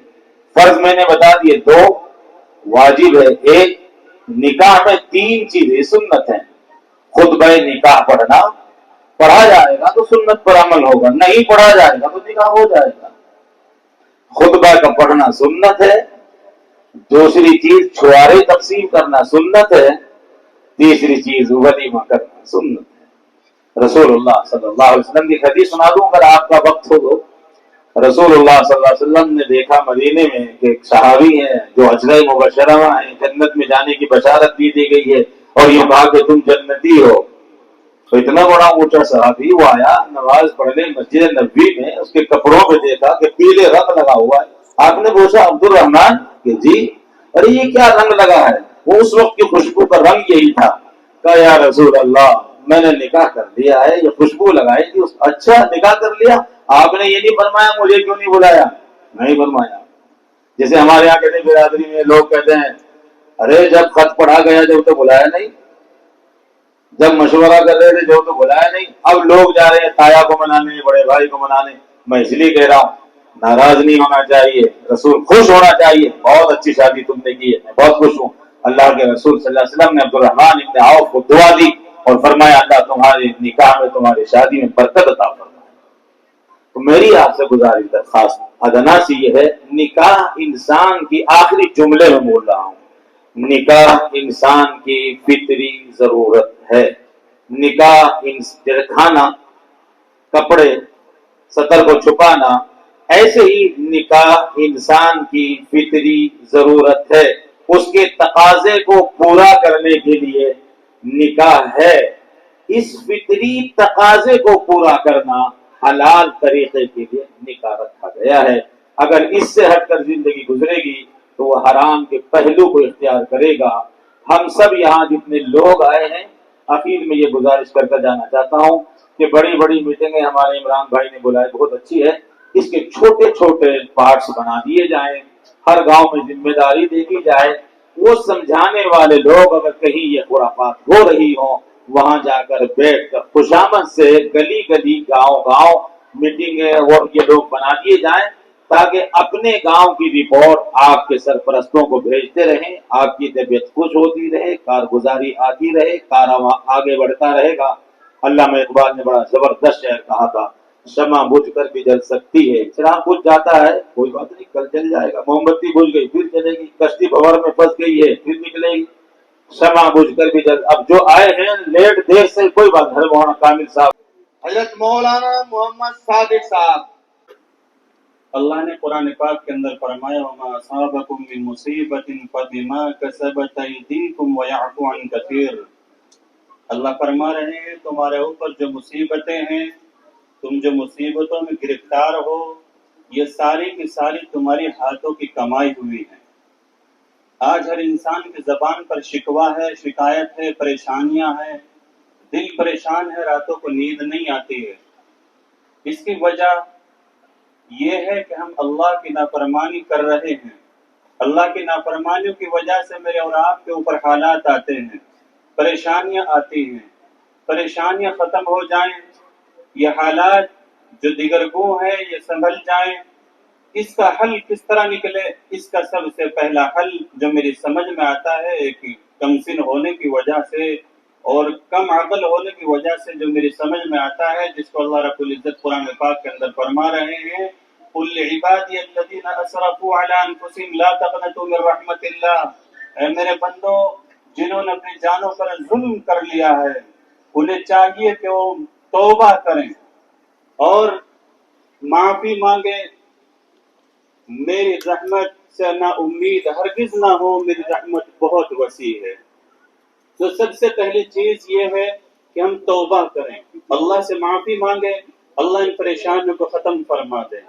फर्ज मैंने बता दिए 2 वाजिब है। एक निकाह में 3 चीजें सुन्नत हैं। खुतबा निकाह पढ़ना, पढ़ा जाएगा तो सुन्नत पर अमल होगा, नहीं पढ़ा जाएगा तो निकाह हो जाएगा। खुतबा का पढ़ना सुन्नत है। दूसरी चीज छुआरे तकसीम करना सुन्नत है। तीसरी चीज वलीमा करना सुन्नत है। रसूलुल्लाह सल्लल्लाहु अलैहि वसल्लम की हदीस सुना दूं अगर आपका वक्त हो तो, रसूलुल्लाह सल्लल्लाहु अलैहि वसल्लम ने देखा मदीने में कि एक सहाबी है जो अशरा मुबशरा है, जन्नत में जाने की बशारत दी गई है और ये कहा कि तुम जन्नती हो। तो इतना बड़ा ऊंचा सहाबी वो आया नमाज पढ़ने मस्जिद नबी में, उसके कपड़ों पे देखा कि पीले रंग लगा हुआ है। आपने पूछा अब्दुल रहमान कि जी, अरे ये क्या रंग लगा है? वो उस वक्त की खुशबू का रंग यही था। कहा या रसूल अल्लाह, मैंने निकाह कर लिया है, ये खुशबू लगाई थी। अच्छा निकाह कर लिया, आपने ये नहीं फरमाया मुझे क्यों नहीं बुलाया? नहीं फरमाया। जैसे हमारे यहाँ कहते बिरादरी में लोग कहते हैं, अरे जब खत पढ़ा गया जब तो बुलाया नहीं, जब मशवरा कर रहे थे जो तो बुलाया नहीं। अब लोग जा रहे हैं ताया को मनाने, बड़े भाई को मनाने। मैं इसलिए कह रहा हूँ नाराज नहीं होना चाहिए, रसूल खुश होना चाहिए। बहुत अच्छी शादी तुमने की है, मैं बहुत खुश हूँ। अल्लाह के रसूल सल्लल्लाहु अलैहि वसल्लम ने अब्दुर्रहमान इब्न औफ को दुआ दी और फरमाया अल्लाह तुम्हारे निकाह में, तुम्हारी शादी में बरकत अता फरमाए। तो मेरी आपसे गुजारिश दरखास्त अदना सी ये है, निकाह इंसान की आखिरी जुमले में बोल रहा हूँ, निकाह इंसान की फितरी जरूरत है। निकाह जैसे खाना, कपड़े, सतर को छुपाना, ऐसे ही निकाह इंसान की फितरी जरूरत है। उसके तकाजे को पूरा करने के लिए निकाह है। इस फितरी तकाजे को पूरा करना हलाल तरीके के लिए निकाह रखा गया है। अगर इससे हटकर जिंदगी गुजरेगी तो वह हराम के पहलू को इख्तियार करेगा। हम सब यहाँ जितने लोग आए हैं, आखिर में ये गुजारिश करके जाना चाहता हूँ कि बड़ी बड़ी मीटिंगें हमारे इमरान भाई ने बुलाई, बहुत अच्छी है। इसके छोटे छोटे पार्ट्स बना दिए जाएं, हर गांव में जिम्मेदारी दे दी जाए। वो समझाने वाले लोग अगर कहीं ये खुराफात हो रही हो, वहां जाकर बैठकर खुशामद से गली गली गांव गांव मीटिंगें और ये लोग बना दिए जाएं, ताकि अपने गांव की रिपोर्ट आपके सरपरस्तों को भेजते रहें, आपकी तबीयत खुश होती रहे, कारगुजारी आती रहे, कारवां आगे बढ़ता रहेगा। अल्लामा इकबाल ने बड़ा जबरदस्त शेर कहा था, शमा बुझ कर भी जल सकती है। चिराग बुझ जाता है, कोई बात नहीं, कल चल जाएगा। मोमबत्ती बुझ गई फिर चलेगी, कश्ती भंवर में फंस गई है फिर निकलेगी। शमा बुझ कर भी जल। अब जो आए हैं लेट देर से कोई बात नहीं, मौलाना कामिल साहब, हजरत मौलाना मोहम्मद सादिक साहब। अल्लाह ने कुरान पाक के अंदर फरमाया, वमा असाबकुम मिन मुसीबतिन फबिमा कसबत अयदीकुम व यअफू अन कसीर। अल्लाह फरमा रहे हैं तुम्हारे ऊपर जो मुसीबतें हैं, तुम जो मुसीबतों में गिरफ्तार हो, ये सारी की सारी तुम्हारी हाथों की कमाई हुई है। आज हर इंसान की जबान पर शिकवा है, शिकायत है, परेशानियां हैं, दिल परेशान है, रातों को नींद नहीं आती है। इसकी वजह यह है कि हम अल्लाह की नाफरमानी कर रहे हैं। अल्लाह की नाफरमानियों की वजह से मेरे और आपके ऊपर हालात आते हैं, परेशानियां आती हैं। परेशानियां खत्म हो जाएं, ये हालात जो दिगरगू है ये संभल जाएं, इसका हल किस तरह निकले? इसका सबसे पहला हल जो मेरी समझ में आता है, एक कमसिन होने की वजह से और कम अकल होने की वजह से जो मेरी समझ में आता है, जिसको अल्लाह रब्बुल इज्जत कुरान पाक के अंदर फरमा रहे हैं, कुल इबादी अल्लज़ीना असरफू अला अनफुसिहिम ला तक़नतू मिन रहमतिल्लाह। ऐ मेरे बंदो, जिन्होंने अपनी जानों पर जुल्म कर लिया है, उन्हें चाहिए कि वो तौबा करें और माफी मांगे। मेरी रहमत से ना उम्मीद हरगिज ना हो, मेरी रहमत बहुत वसी है। तो सबसे पहली चीज ये है कि हम तौबा करें, अल्लाह से माफी मांगे, अल्लाह इन परेशानियों को खत्म फरमा दे।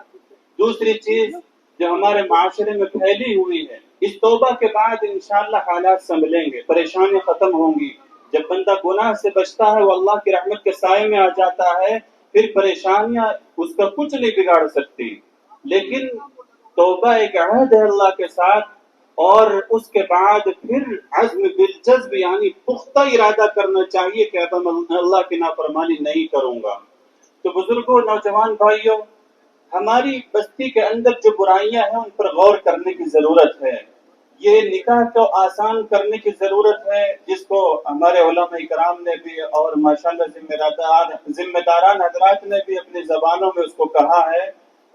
दूसरी चीज जो हमारे माशरे में फैली हुई है, इस तौबा के बाद इंशाअल्लाह हालात संभलेंगे, परेशानियां खत्म होंगी। जब बंदा गुनाह से बचता है, वो अल्लाह की रहमत के साए में आ जाता है, फिर परेशानियां उसका कुछ नहीं बिगाड़ सकती। लेकिन तौबा एक अहद है अल्लाह के साथ, और उसके बाद फिर अज़्म बिलजज़्ब यानी पुख्ता इरादा करना चाहिए कि अब मैं अल्लाह की नाफरमानी नहीं करूंगा। तो बुजुर्गों, नौजवान भाइयों, हमारी बस्ती के अंदर जो बुराइयां हैं उन पर गौर करने की जरूरत है। ये निकाह को आसान करने की जरूरत है, जिसको हमारे उलमा इकराम ने भी और माशाअल्लाह जिम्मेदारान हजरात ने भी अपनी जबानों में उसको कहा है।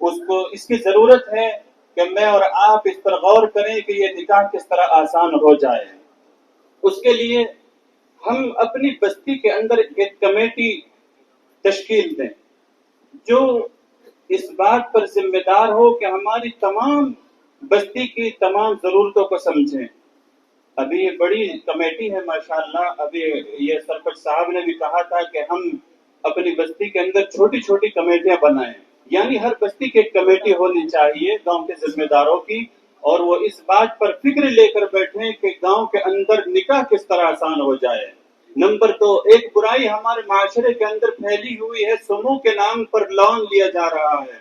उसको इसकी जरूरत है कि मैं और आप इस पर गौर करें कि ये निकाह किस तरह आसान हो जाए। उसके लिए हम अपनी बस्ती के अंदर एक कमेटी तश्कील दें जो اس بات پر ذمہ دار ہو کہ ہماری تمام بستی کی تمام ضرورتوں کو سمجھیں. ابھی یہ بڑی کمیٹی ہے ماشاءاللہ. ابھی یہ سرپنچ صاحب نے بھی کہا تھا کہ ہم اپنی بستی کے اندر چھوٹی چھوٹی کمیٹیاں بنائیں. یعنی ہر بستی کی ایک کمیٹی ہونی چاہیے گاؤں کے ذمہ داروں کی, اور وہ اس بات پر فکر لے کر بیٹھیں کہ گاؤں کے اندر نکاح کس طرح آسان ہو جائے. نمبر 2, ایک برائی ہمارے معاشرے کے اندر پھیلی ہوئی ہے, سمو کے نام پر لون لیا جا رہا ہے,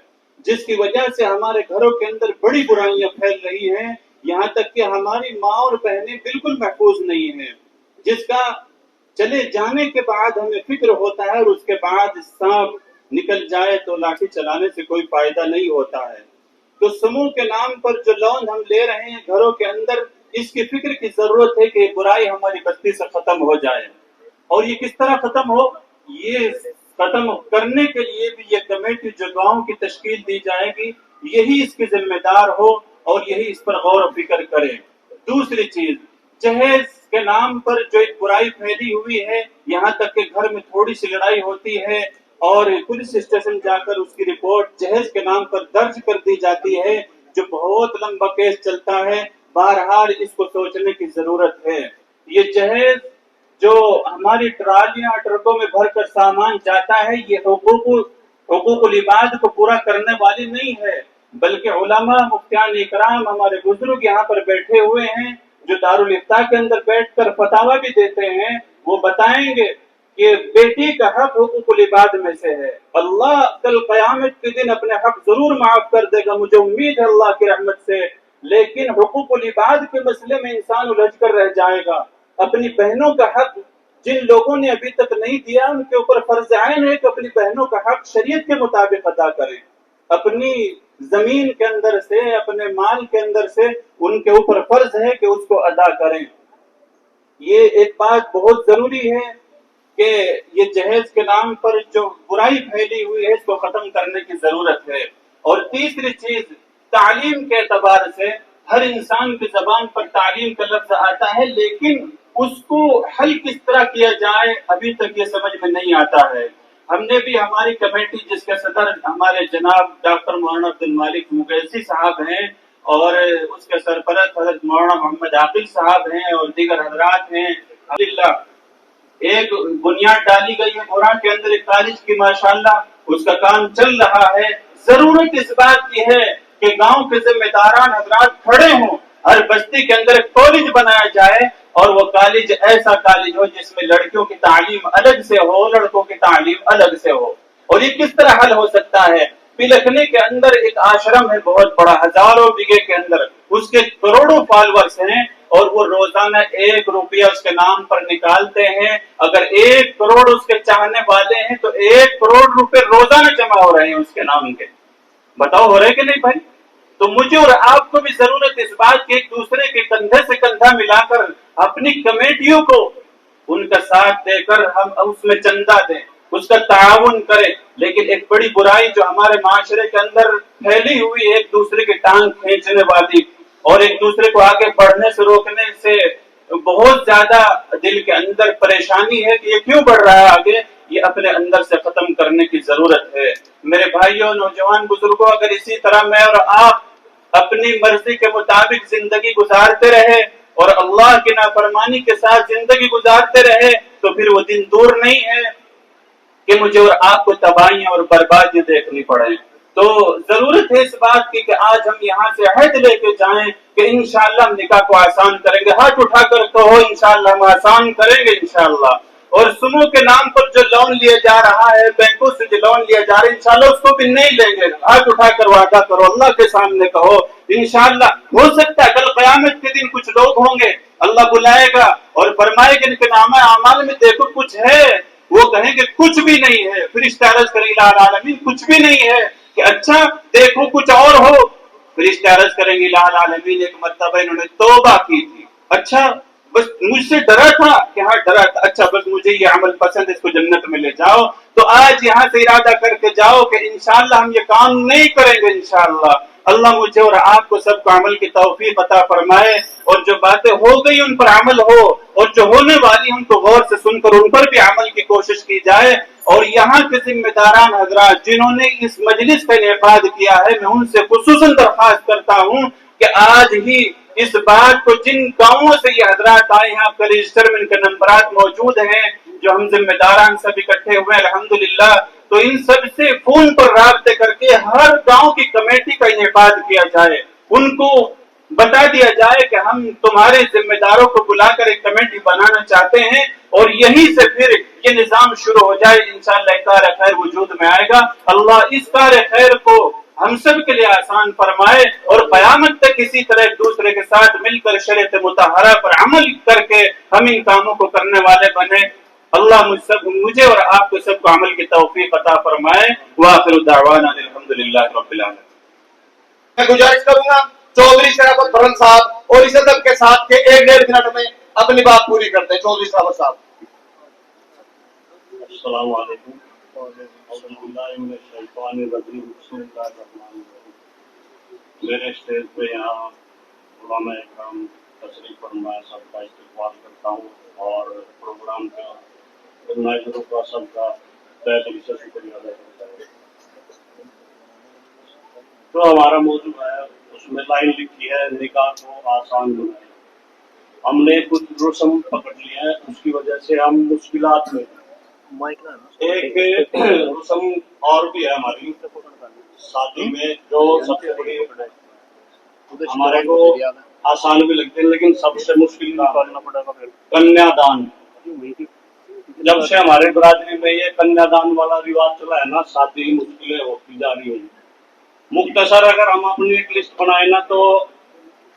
جس کی وجہ سے ہمارے گھروں کے اندر بڑی برائیاں پھیل رہی ہیں. یہاں تک کہ ہماری ماں اور بہنیں بالکل محفوظ نہیں ہیں, جس کا چلے جانے کے بعد ہمیں فکر ہوتا ہے, اور اس کے بعد سانپ نکل جائے تو لاٹھی چلانے سے کوئی فائدہ نہیں ہوتا ہے. تو سمو کے نام پر جو لون ہم لے رہے ہیں گھروں کے اندر, اس کی فکر کی ضرورت ہے کہ یہ برائی ہماری بستی سے ختم ہو جائے. اور یہ کس طرح ختم ہو, یہ ختم کرنے کے لیے بھی یہ کمیٹی جو گاؤں کی تشکیل دی جائے گی, یہی اس کی ذمہ دار ہو اور یہی اس پر غور و فکر کرے. دوسری چیز, جہیز کے نام پر جو ایک برائی پھیلی ہوئی ہے, یہاں تک کہ گھر میں تھوڑی سی لڑائی ہوتی ہے اور پولیس اسٹیشن جا کر اس کی رپورٹ جہیز کے نام پر درج کر دی جاتی ہے, جو بہت لمبا کیس چلتا ہے. بہرحال اس کو سوچنے کی ضرورت ہے. یہ جہیز جو ہماری ٹرالیاں ٹرکوں میں بھر کر سامان جاتا ہے, یہ حقوق العباد کو پورا کرنے والی نہیں ہے, بلکہ علماء, مفتیان اکرام, ہمارے بزرگ یہاں پر بیٹھے ہوئے ہیں جو دارالافتاء کے اندر بیٹھ کر فتاوی بھی دیتے ہیں. وہ بتائیں گے کہ بیٹی کا حق حقوق العباد میں سے ہے. اللہ کل قیامت کے دن اپنے حق ضرور معاف کر دے گا, مجھے امید ہے اللہ کی رحمت سے, لیکن حقوق العباد کے مسئلے میں انسان الجھ کر رہ جائے گا. اپنی بہنوں کا حق جن لوگوں نے ابھی تک نہیں دیا, ان کے اوپر فرض عین ہے کہ اپنی بہنوں کا حق شریعت کے مطابق ادا کریں. اپنی زمین کے اندر سے, اپنے مال کے اندر سے ان کے اوپر فرض ہے کہ اس کو ادا کریں. یہ ایک بات بہت ضروری ہے کہ یہ جہیز کے نام پر جو برائی پھیلی ہوئی ہے اس کو ختم کرنے کی ضرورت ہے. اور تیسری چیز, تعلیم کے اعتبار سے ہر انسان کی زبان پر تعلیم کا لفظ آتا ہے, لیکن اس کو حل کس طرح کیا جائے ابھی تک یہ سمجھ میں نہیں آتا ہے. ہم نے بھی ہماری کمیٹی, جس کے صدر ہمارے جناب ڈاکٹر مولانا عبد المالک مغیثی صاحب ہیں, اور اس کے سرپرست حضرت مولانا محمد عاقل صاحب ہیں, اور دیگر حضرات ہیں. الحمدللہ ایک بنیاد ڈالی گئی ہے گورا کے اندر ایک کالج کی, ماشاءاللہ اس کا کام چل رہا ہے. ضرورت اس بات کی ہے کہ گاؤں کے ذمہ داران حضرات کھڑے ہوں, ہر بستی کے اندر ایک کالج بنایا جائے, اور وہ کالج ایسا کالج ہو جس میں لڑکیوں کی تعلیم الگ سے ہو, لڑکوں کی تعلیم الگ سے ہو. اور یہ کس طرح حل ہو سکتا ہے؟ پلکھنے کے اندر ایک آشرم ہے بہت بڑا, ہزاروں بیگھے کے اندر, اس کے کروڑوں فالورز ہیں, اور وہ روزانہ 1 روپیہ اس کے نام پر نکالتے ہیں. اگر 1 کروڑ اس کے چاہنے والے ہیں تو 1 کروڑ روپے روزانہ جمع ہو رہے ہیں اس کے نام کے. بتاؤ ہو رہے کہ نہیں بھائی؟ تو مجھے اور آپ کو بھی ضرورت اس بات کی, ایک دوسرے کے کندھے سے کندھا ملا کر اپنی کمیٹیوں کو ان کا ساتھ دے کر ہم اس میں چندہ دیں, اس کا تعاون کریں. لیکن ایک بڑی برائی جو ہمارے معاشرے کے اندر پھیلی ہوئی ہے, ایک دوسرے کی ٹانگ کھینچنے والی, اور ایک دوسرے کو آگے بڑھنے سے روکنے سے بہت زیادہ دل کے اندر پریشانی ہے کہ یہ کیوں بڑھ رہا ہے آگے. یہ اپنے اندر سے ختم کرنے کی ضرورت ہے. میرے بھائیوں, نوجوان بزرگوں, اگر اسی طرح میں اور آپ اپنی مرضی کے مطابق زندگی گزارتے رہے اور اللہ کی نافرمانی کے ساتھ زندگی گزارتے رہے, تو پھر وہ دن دور نہیں ہے کہ مجھے اور آپ کو تباہیاں اور بربادی دیکھنی پڑے. تو ضرورت ہے اس بات کی کہ آج ہم یہاں سے عہد لے کے جائیں کہ انشاءاللہ ہم نکاح کو آسان کریں گے. ہاتھ اٹھا کر کہو انشاءاللہ ہم آسان کریں گے انشاءاللہ. اور سمو کے نام پر جو لون لیا جا رہا ہے, بینکوں سے جو لون لیا جا رہا ہے, انشاءاللہ اس کو بھی نہیں لیں گے. ہاتھ اٹھا کر وعدہ کرو, اللہ کے سامنے کہو انشاءاللہ. ہو سکتا ہے کل قیامت کے دن کچھ لوگ ہوں گے, اللہ بلائے گا اور فرمائے گا ان کے نامہ اعمال میں دیکھو کچھ ہے, وہ کہیں گے کچھ بھی نہیں ہے. فرشتہ عرض کریں الہ العالمین کچھ بھی نہیں ہے, کہ اچھا دیکھو کچھ اور ہو. فرشتہ عرض کریں گے الہ العالمین ایک مرتبہ انہوں نے توبہ کی تھی, اچھا بس مجھ سے ڈرا تھا کہ ہاں ڈرا تھا, اچھا بس مجھے یہ عمل پسند, اس کو جنت میں لے جاؤ. تو آج یہاں سے ارادہ کر کے جاؤ کہ انشاءاللہ ہم یہ کام نہیں کریں گے انشاءاللہ. اللہ مجھے اور آپ کو سب کو عمل کی توفیق عطا فرمائے, اور جو باتیں ہو گئی ان پر عمل ہو, اور جو ہونے والی ان کو غور سے سن کر ان پر بھی عمل کی کوشش کی جائے. اور یہاں کے ذمہ داران حضرات جنہوں نے اس مجلس کا انعقاد کیا ہے، میں ان سے خصوصاً درخواست کرتا ہوں کہ آج ہی اس بات کو، جن گاؤں سے یہ حضرات آئے ہیں، آپ کا رجسٹر میں ان کے نمبرات موجود ہیں، جو ہم ذمہ داران سب اکٹھے ہوئے ہیں الحمدللہ، تو ان سب سے فون پر رابطے کر کے ہر گاؤں کی کمیٹی کا انعقاد کیا جائے، ان کو بتا دیا جائے کہ ہم تمہارے ذمہ داروں کو بلا کر ایک کمیٹی بنانا چاہتے ہیں، اور یہیں سے پھر یہ نظام شروع ہو جائے، انشاءاللہ کار خیر وجود میں آئے گا۔ اللہ اس کار خیر کو ہم سب کے لیے آسان فرمائے، اور قیامت تک اسی طرح ایک دوسرے کے ساتھ مل کر شریعت مطہرہ پر عمل کر کے ہم ان کاموں کو کرنے والے بنے۔ اللہ مجھے اور آپ کو سب کو عمل کی توفیق عطا فرمائے۔ وآخر دعوانا الحمدللہ رب العالمین۔ میں گزارش کروں گا چودھری شرافت برن صاحب اور اس ادب کے ساتھ کے 1.5 منٹ میں اپنی بات پوری کرتے ہیں۔ چودھری شرافت صاحب۔ السلام علیکم۔ میرے اسٹیج پہ یہاں علماء اکرام تشریف فرمائے، سب کا استقبال کرتا ہوں، اور پروگرام کا آرگنائزروں کا سب کا تہہ دل سے شکریہ ادا کرتا ہوں۔ جو ہمارا موضوع ہے اس میں لائن لکھی ہے، نکاح کو آسان بنائے۔ ہم نے کچھ رسم پکڑ لی ہے، اس کی وجہ سے ہم مشکلات میں ہیں۔ ایک رسم اور بھی ہے ہماری شادی میں، جو سب سے بڑی ہمارے کو آسان بھی لگتے ہیں لیکن سب سے مشکل کنیا دان۔ جب سے ہمارے برادری میں یہ کنیا دان والا رواج چلا ہے نا، شادی مشکلیں ہوتی جا رہی ہیں۔ مختصر اگر ہم اپنی ایک لسٹ بنائے نا تو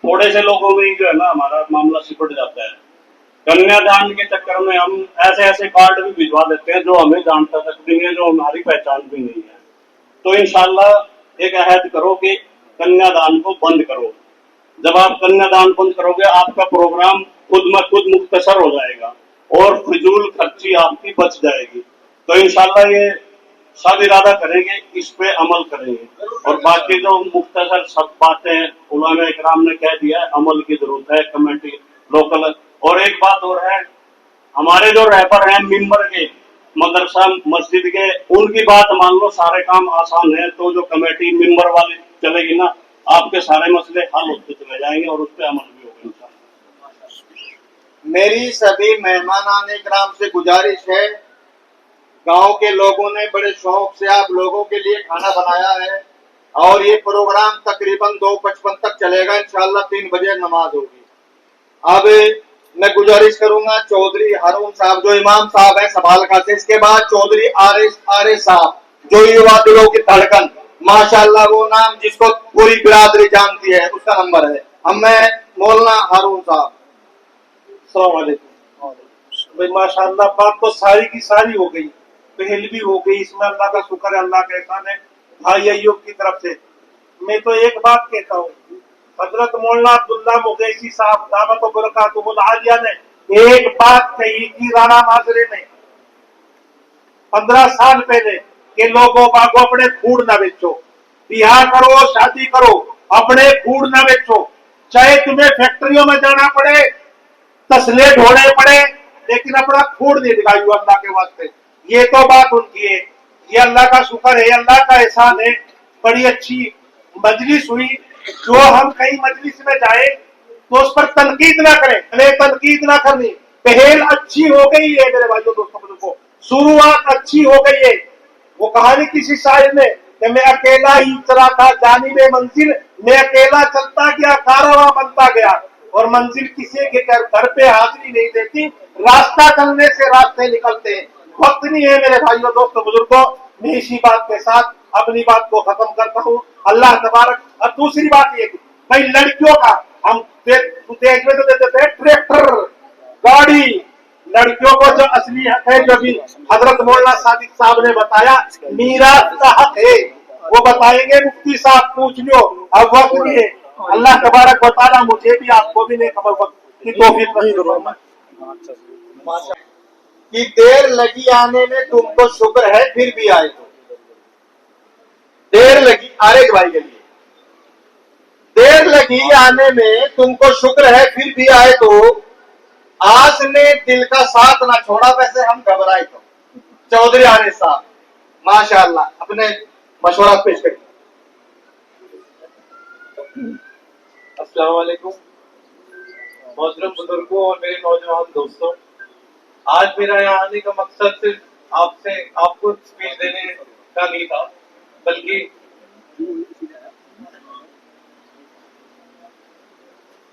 تھوڑے سے لوگوں میں ہی جو ہے نا ہمارا معاملہ سپٹ جاتا ہے۔ کنیا دان کے چکر میں ہم ایسے ایسے کارڈ بھی بھجوا دیتے ہیں جو ہمیں جانتا تک بھی نہیں ہے، جو ہماری پہچان بھی نہیں ہے۔ تو انشاءاللہ ایک عہد کرو کہ کنیا دان کو بند کرو۔ جب آپ کنیا دان بند کرو گے، آپ کا پروگرام خود مخود مختصر ہو جائے گا اور فضول خرچی آپ کی بچ جائے گی۔ تو انشاءاللہ یہ سب ارادہ کریں گے، اس پہ عمل کریں گے، اور باقی جو مختصر سب باتیں علماء اکرام نے کہہ دیا ہے، عمل کی ضرورت ہے، کمیٹی لوکل۔ اور ایک بات اور ہے، ہمارے جو رہبر ہیں ممبر کے، مدرسہ مسجد کے، ان کی بات مان لو، سارے کام آسان ہے۔ تو جو کمیٹی ممبر والی چلے گی نا، آپ کے سارے مسئلے حل ہوتے چلے جائیں گے اور اس پہ عمل بھی ہوگا انشاءاللہ۔ میری سبھی مہمانان اکرام سے گزارش ہے، گاؤں کے لوگوں نے بڑے شوق سے آپ لوگوں کے لیے کھانا بنایا ہے، اور یہ پروگرام تقریباً 2:55 تک چلے گا، انشاءاللہ 3 بجے نماز ہوگی۔ اب میں گزارش کروں گا چودھری ہارون صاحب جو امام صاحب ہیں سبالکا سے، اس کے بعد چودھری آر صاحب جو یووا دلوں کی دھڑکن، ماشاءاللہ وہ نام جس کو پوری برادری جانتی ہے، اس کا نمبر ہے۔ ہم میں مولانا ہارون صاحب۔ السلام علیکم۔ بھائی ماشاءاللہ بات تو ساری کی ساری ہو گئی، پہل بھی ہو گئی، اس میں اللہ کا شکر ہے، اللہ کا احسان ہے بھائی ایوب کی طرف سے۔ میں تو ایک بات کہتا ہوں، حضرت مولانا عبداللہ مغیثی صاحب دعوت و برکاتہ العالیہ نے ایک بات کہی تھی رانا معاشرے میں 15 سال پہلے کہ لوگوں باغوں اپنے پھوڑ نہ بیچو، بیاہ کرو شادی کرو، اپنے پھوڑ نہ بیچو، چاہے تمہیں فیکٹریوں میں جانا پڑے، تسلے ڈھونے پڑے، لیکن اپنا پھوڑ نہیں دکھائیو اللہ کے واسطے۔ یہ تو بات ان کی ہے، یہ اللہ کا شکر ہے، اللہ کا احسان ہے۔ بڑی اچھی مجلس ہوئی، جو ہم کہیں مجلس میں جائیں تو اس پر تنقید نہ کریں، ہمیں تنقید نہ کرنی۔ پہل اچھی ہو گئی ہے میرے بھائیوں دوستوں بزرگوں، شروعات اچھی ہو گئی ہے۔ وہ کہانی کسی شاعر نے کہ میں اکیلا ہی چلا تھا جانب منزل، میں اکیلا چلتا گیا کارواں بنتا گیا، اور منزل کسی کے گھر پہ حاضری نہیں دیتی، راستہ چلنے سے راستے نکلتے ہیں۔ وقت نہیں ہے میرے بھائیوں دوستوں بزرگوں، میں اسی بات کے ساتھ اپنی بات کو ختم کرتا ہوں۔ اللہ تبارک۔ اور دوسری بات یہ کہ بھائی لڑکیوں کا ہم دیکھ میں تو دیتے تھے ٹریکٹر گاڑی، لڑکیوں کو جو اصلی حق ہے، جو بھی حضرت مولانا صادق صاحب نے بتایا میراث کا حق ہے، وہ بتائیں گے، مفتی صاحب پوچھ لو، اب وقت نہیں ہے۔ اللہ تبارک و تعالیٰ مجھے بھی آپ کو بھی نیک عمل کی توفیق نصیب فرمائے۔ کہ دیر لگی آنے میں تم کو شکر ہے پھر بھی آئے تو، دیر لگی آرے بھائی کے لیے، دیر لگی آنے میں تم کو شکر ہے پھر بھی آئے تو، آس نے دل کا ساتھ نہ چھوڑا ویسے ہم گھبرائے تو۔ चौधरी आरिफ साहब, माशाअल्लाह, अपने मशवरा पेश करिए। अस्सलाम वालेकुम मोहतरम बुजुर्गों और मेरे नौजवान दोस्तों, आज मेरा यहाँ आने का मकसद सिर्फ आपको स्पीच देने का नहीं था, बल्कि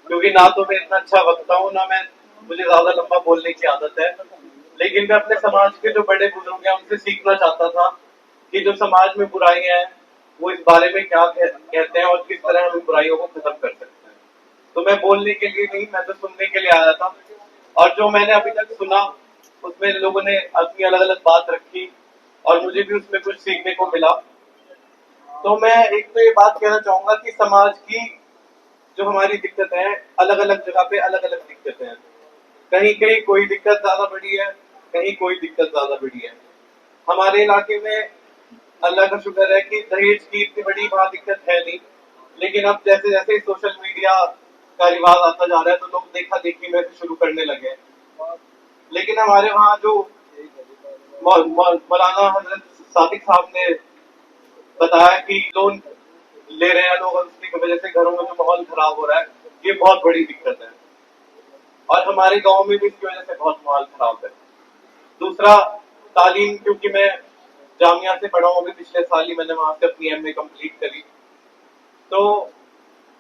क्योंकि ना तो मैं इतना अच्छा वक्ता हूँ, ना मुझे ज्यादा लंबा बोलने की आदत है, लेकिन मैं अपने समाज के जो बड़े बुजुर्ग हैं उनसे सीखना चाहता था कि जो समाज में बुराइयां हैं वो इस बारे में क्या कहते हैं और किस तरह हम इन बुराइयों को खत्म कर सकते हैं। तो मैं बोलने के लिए नहीं, मैं तो सुनने के लिए आया था, और जो मैंने अभी तक सुना उसमें लोगों ने अपनी अलग अलग बात रखी और मुझे भी उसमें कुछ सीखने को मिला। तो मैं एक तो ये बात कहना चाहूंगा कि समाज की जो हमारी दिक्कतें हैं, अलग अलग जगह पे अलग अलग दिक्कतें हैं। कहीं कहीं कोई दिक्कत ज्यादा बड़ी है, कहीं कोई दिक्कत ज्यादा बड़ी है। हमारे इलाके में अल्लाह का शुक्र है कि दहेज की इतनी बड़ी वहाँ दिक्कत है नहीं, लेकिन अब जैसे जैसे सोशल मीडिया का रिवाज आता जा रहा है तो लोग देखा देखी में से शुरू करने लगे। लेकिन हमारे वहाँ जो मौलाना हजरत सादिक साहब ने बताया कि लोन ले रहे हैं लोग, उसकी वजह से घरों में जो माहौल खराब हो रहा है, ये बहुत बड़ी दिक्कत है, और हमारे गांव में भी इसकी वजह से बहुत माहौल खराब है। दूसरा, तालीम, क्योंकि मैं जामिया से पढ़ा हूँ, अभी पिछले साल ही मैंने वहां से अपनी एमए कंप्लीट करी, तो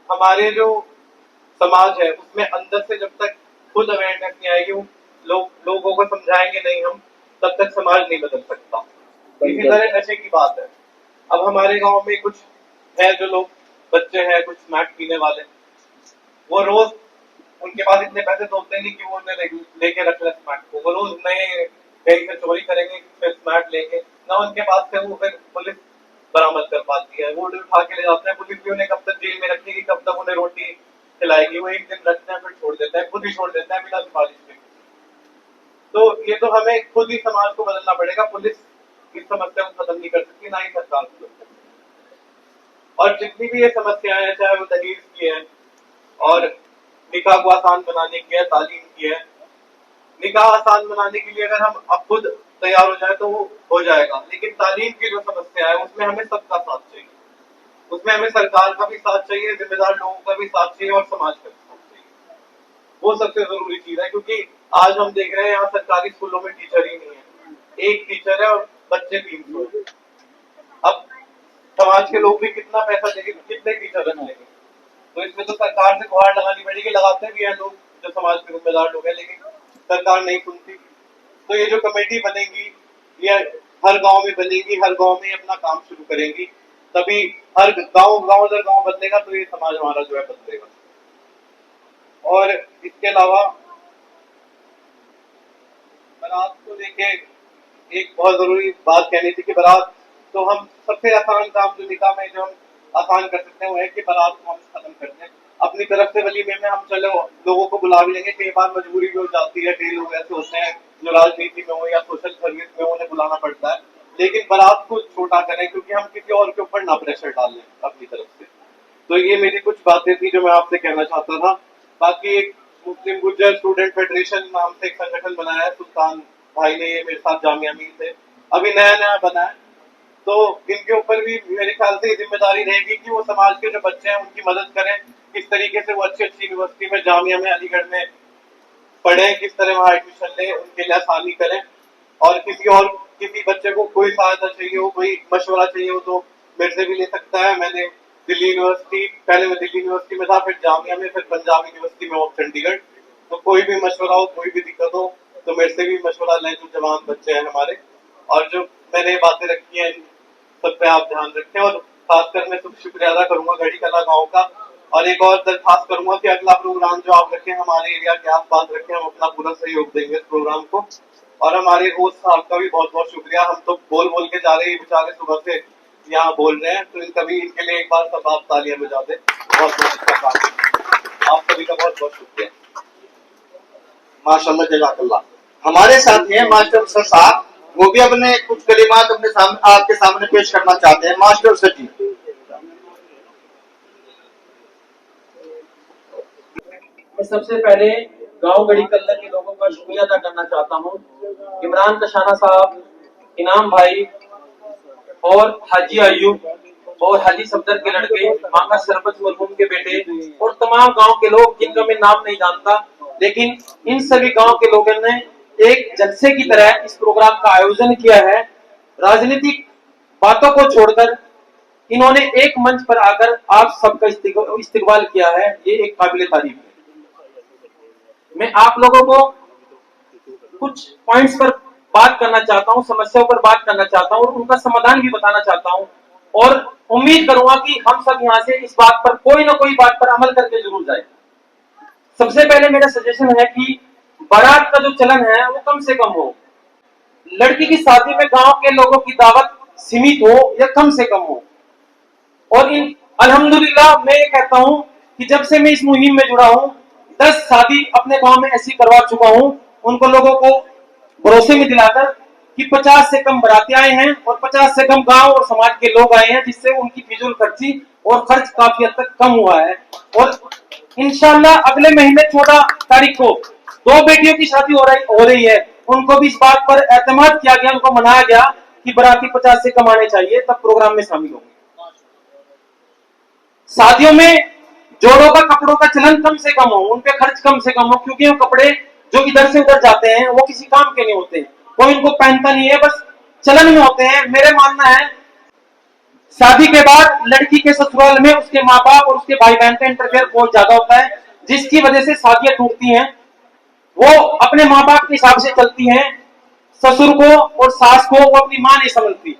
हमारे जो समाज है उसमें अंदर से जब तक खुद अवेयरनेस नहीं आएगी, लोगों को समझाएंगे नहीं हम, तब तक समाज नहीं बदल सकता। इसी तरह नशे की बात है। अब हमारे गांव में कुछ है जो लोग बच्चे हैं, कुछ स्मैक पीने वाले, वो रोज, उनके पास इतने पैसे तो होते नहीं कि वो उन्हें लेके रख ले स्मैक को, वो रोज नए कहीं से चोरी करेंगे, फिर स्मैक लेके ना उनके पास से वो फिर पुलिस बरामद कर पाती है, वो उठा के ले जाते हैं, पुलिस भी उन्हें कब तक जेल में रखेगी, कब तक उन्हें रोटी खिलाएगी, वो एक दिन रखते हैं फिर छोड़ देते हैं, खुद ही छोड़ देते हैं बिना सिफारिश के। तो ये तो हमें खुद ही समाज को बदलना पड़ेगा, पुलिस इस समस्या को खत्म नहीं कर सकती, ना ही सरकार को कर सकती। और जितनी भी ये समस्याएं हैं, चाहे वो दहेज की है और निकाह को आसान बनाने की है, तालीम की है। निकाह आसान बनाने के लिए अगर हम अब खुद तैयार हो जाए तो वो हो जाएगा, लेकिन तालीम की जो समस्या है उसमें हमें सबका साथ चाहिए, उसमें हमें सरकार का भी साथ चाहिए, जिम्मेदार लोगों का भी साथ चाहिए और समाज का भी साथ चाहिए। वो सबसे जरूरी चीज है, क्योंकि आज हम देख रहे हैं यहाँ सरकारी स्कूलों में टीचर ही नहीं है, एक टीचर है और बच्चे 300 हैं। अब समाज के लोग भी कितना पैसा देंगे, कितने टीचर रख लेंगे? तो इसमें तो सरकार से गुहार लगानी पड़ेगी, लगाते भी हैं लोग जो समाज के जिम्मेदार लोग हैं, लेकिन सरकार नहीं सुनती। तो ये जो कमेटी बनेगी ये हर गांव में बनेगी, हर गांव में अपना काम शुरू करेंगी, तभी हर गांव दर गांव बदलेगा तो ये समाज हमारा जो है बदलेगा। और इसके अलावा बारात को लेके एक बहुत जरूरी बात कहनी थी कि बारात तो हम सबसे आसान काम जो निकाह में जो हम आसान कर सकते हैं वो है कि बारात को हम खत्म करते हैं अपनी तरफ से। वलीमे में हम चलो लोगों को बुला भी लेंगे, कई बार मजबूरी भी हो जाती है, कई लोग ऐसे होते हैं जो राजनीति में हो या सोशल सर्विस में उन्हें बुलाना पड़ता है, लेकिन बारात को छोटा करें क्योंकि हम किसी और के ऊपर ना प्रेशर डाल लें अपनी तरफ से। तो ये मेरी कुछ बातें थी जो मैं आपसे कहना चाहता था। बाकी एक मुस्लिम गुर्जर स्टूडेंट फेडरेशन नाम से एक संगठन बनाया है, सुल्तान भाई ने ये मेरे साथ जामिया मीर से अभी नया बना है, तो इनके ऊपर भी मेरे ख्याल से जिम्मेदारी रहेगी कि वो समाज के जो बच्चे हैं उनकी मदद करें, किस तरीके से वो अच्छी यूनिवर्सिटी में, जामिया में, अलीगढ़ में पढ़े, किस तरह वहाँ एडमिशन ले, उनके लिए आसानी करें। और किसी बच्चे को कोई सहायता चाहिए हो, कोई मशवरा चाहिए हो तो मेरे से भी ले सकता है। मैंने दिल्ली यूनिवर्सिटी, पहले मैं दिल्ली यूनिवर्सिटी में था, फिर जामिया में, फिर पंजाब यूनिवर्सिटी में, चंडीगढ़। तो कोई भी मशवरा हो, कोई भी दिक्कत हो तो मेरे से भी मशवरा लें, जो जवान बच्चे हैं हमारे। और जो मैंने बातें रखी हैं सब पे आप ध्यान रखें, और खासकर मैं शुक्रिया अदा करूंगा घड़ी कला गाँव का, और एक और दरखास्त करूंगा कि अगला प्रोग्राम जो आप रखें हमारे एरिया के आसपास रखें, हम अपना पूरा सहयोग देंगे इस प्रोग्राम को। और हमारे होस्ट साहब का भी बहुत बहुत शुक्रिया, हम तो बोल के जा रहे हैं, बेचारे सुबह से यहाँ बोल रहे हैं, तो इनके लिए एक बार सब आप तालियां बजा दें। बहुत बहुत अच्छा काम, आप सभी का बहुत बहुत शुक्रिया। माशाअल्लाह, जज़ाकल्लाह। हमारे साथ हैं मास्टर सर साहब, वो भी अपने कुछ कलिमात अपने सामने आपके सामने पेश करना चाहते हैं। मास्टर सर जी। मैं सबसे पहले गांव गड़ी कल्ला के लोगों का शुक्रिया अदा करना चाहता हूँ। इमरान कशाना साहब, इनाम भाई और हाजी अयूब और हाजी सफदर के लड़के, मांगा सरपंच मरहूम के बेटे और तमाम गांव के लोग जिनका मैं नाम नहीं जानता, लेकिन इन सभी गांव के लोगों ने एक जलसे की तरह इस प्रोग्राम का आयोजन किया है। राजनीतिक बातों को छोड़कर इन्होंने एक मंच पर आकर आप सबका इस्तेकबाल किया है, ये एक काबिल तारीफ है। मैं आप लोगों को कुछ पॉइंट्स पर बात करना चाहता हूं, समस्याओं पर बात करना चाहता हूं और उनका समाधान भी बताना चाहता हूं और उम्मीद करूंगा कि हम सब यहां से इस बात पर कोई ना कोई बात पर अमल करके जरूर जाए। सबसे पहले मेरा सजेशन है कि बारात का जो चलन है वो कम से कम हो। लड़की की शादी में गांव के लोगों की दावत सीमित हो या कम से कम हो। और इन अल्हम्दुलिल्लाह मैं ये कहता हूं कि जब से मैं इस मुहिम में जुड़ा हूं 10 शादी अपने गांव में ऐसी करवा चुका हूं, उनको लोगों को भरोसे में दिलाकर कि 50 से कम बाराती आए हैं और 50 से कम गांव और समाज के लोग आए हैं, जिससे उनकी फिजूल खर्ची और खर्च काफी हद तक कम हुआ है। और इंशाल्लाह अगले महीने 14 तारीख को 2 बेटियों की शादी हो रही है, उनको भी इस बात पर एतमाद किया गया, उनको मनाया गया कि बाराती 50 से कम आने चाहिए, तब प्रोग्राम में शामिल होंगे। शादियों में जोड़ों का कपड़ों का चलन कम से कम हो, उनके खर्च कम से कम हो, क्योंकि वो कपड़े जो इधर से उधर जाते हैं वो किसी काम के नहीं होते, कोई इनको पहनता नहीं है, बस चलन में होते हैं। मेरे मानना है शादी के बाद लड़की के ससुराल में उसके माँ बाप और उसके भाई बहन का इंटरफेयर बहुत ज्यादा होता है, जिसकी वजह से शादियां टूटती हैं। वो अपने माँ बाप के हिसाब से चलती हैं, ससुर को और सास को वो अपनी मां नहीं समझती।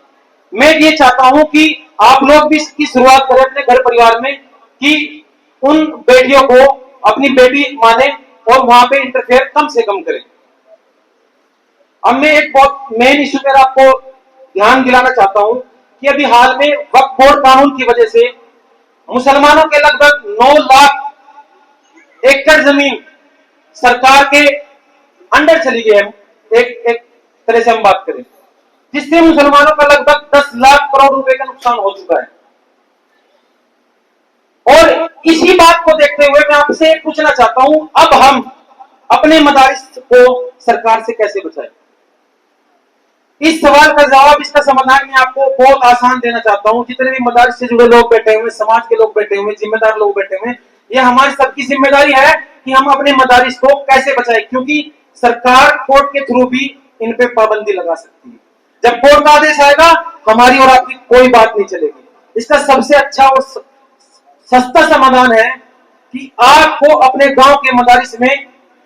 मैं ये चाहता हूं कि आप लोग भी इसकी शुरुआत करें अपने घर परिवार में कि उन बेटियों को अपनी बेटी माने और वहां पे इंटरफेयर कम से कम करें। अब मैं एक बहुत मेन इशू पर आपको ध्यान दिलाना चाहता हूं कि अभी हाल में वक्फ बोर्ड कानून की वजह से मुसलमानों के लगभग 9 लाख एकड़ जमीन सरकार के अंडर चली गई है, एक तरह से हम बात करें, जिससे मुसलमानों का लगभग 10 लाख करोड़ रुपए का नुकसान हो चुका है। और इसी बात को देखते हुए मैं आपसे पूछना चाहता हूं, अब हम अपने मदारिस को सरकार से कैसे बचाएं? इस सवाल का जवाब, इसका समाधान मैं आपको बहुत आसान देना चाहता हूं। जितने भी मदारिस से जुड़े लोग बैठे हुए, समाज के लोग बैठे हुए, जिम्मेदार लोग बैठे हुए, यह हमारी सबकी जिम्मेदारी है कि हम अपने मदारिस को कैसे बचाएं, क्योंकि सरकार कोर्ट के थ्रू भी इन पे पाबंदी लगा सकती है। जब कोर्ट का आदेश आएगा हमारी और आपकी कोई बात नहीं चलेगी। इसका सबसे अच्छा और सस्ता समाधान है कि आपको अपने गांव के मदारिस में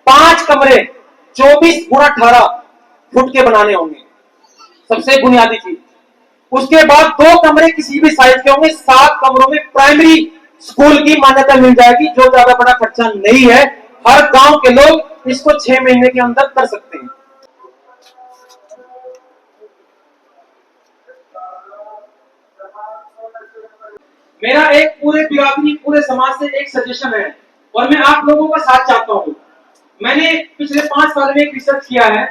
5 कमरे 24 गुणा 18 फुट के बनाने होंगे, सबसे बुनियादी चीज। उसके बाद 2 कमरे किसी भी साइज के होंगे। 7 कमरों में प्राइमरी स्कूल की मान्यता मिल जाएगी, जो ज्यादा बड़ा खर्चा नहीं है। हर गांव के लोग इसको 6 महीने के अंदर कर सकते हैं। मेरा एक पूरे बिरादरी, पूरे समाज से एक सजेशन है और मैं आप लोगों का साथ चाहता हूं। मैंने पिछले 5 साल में एक रिसर्च किया है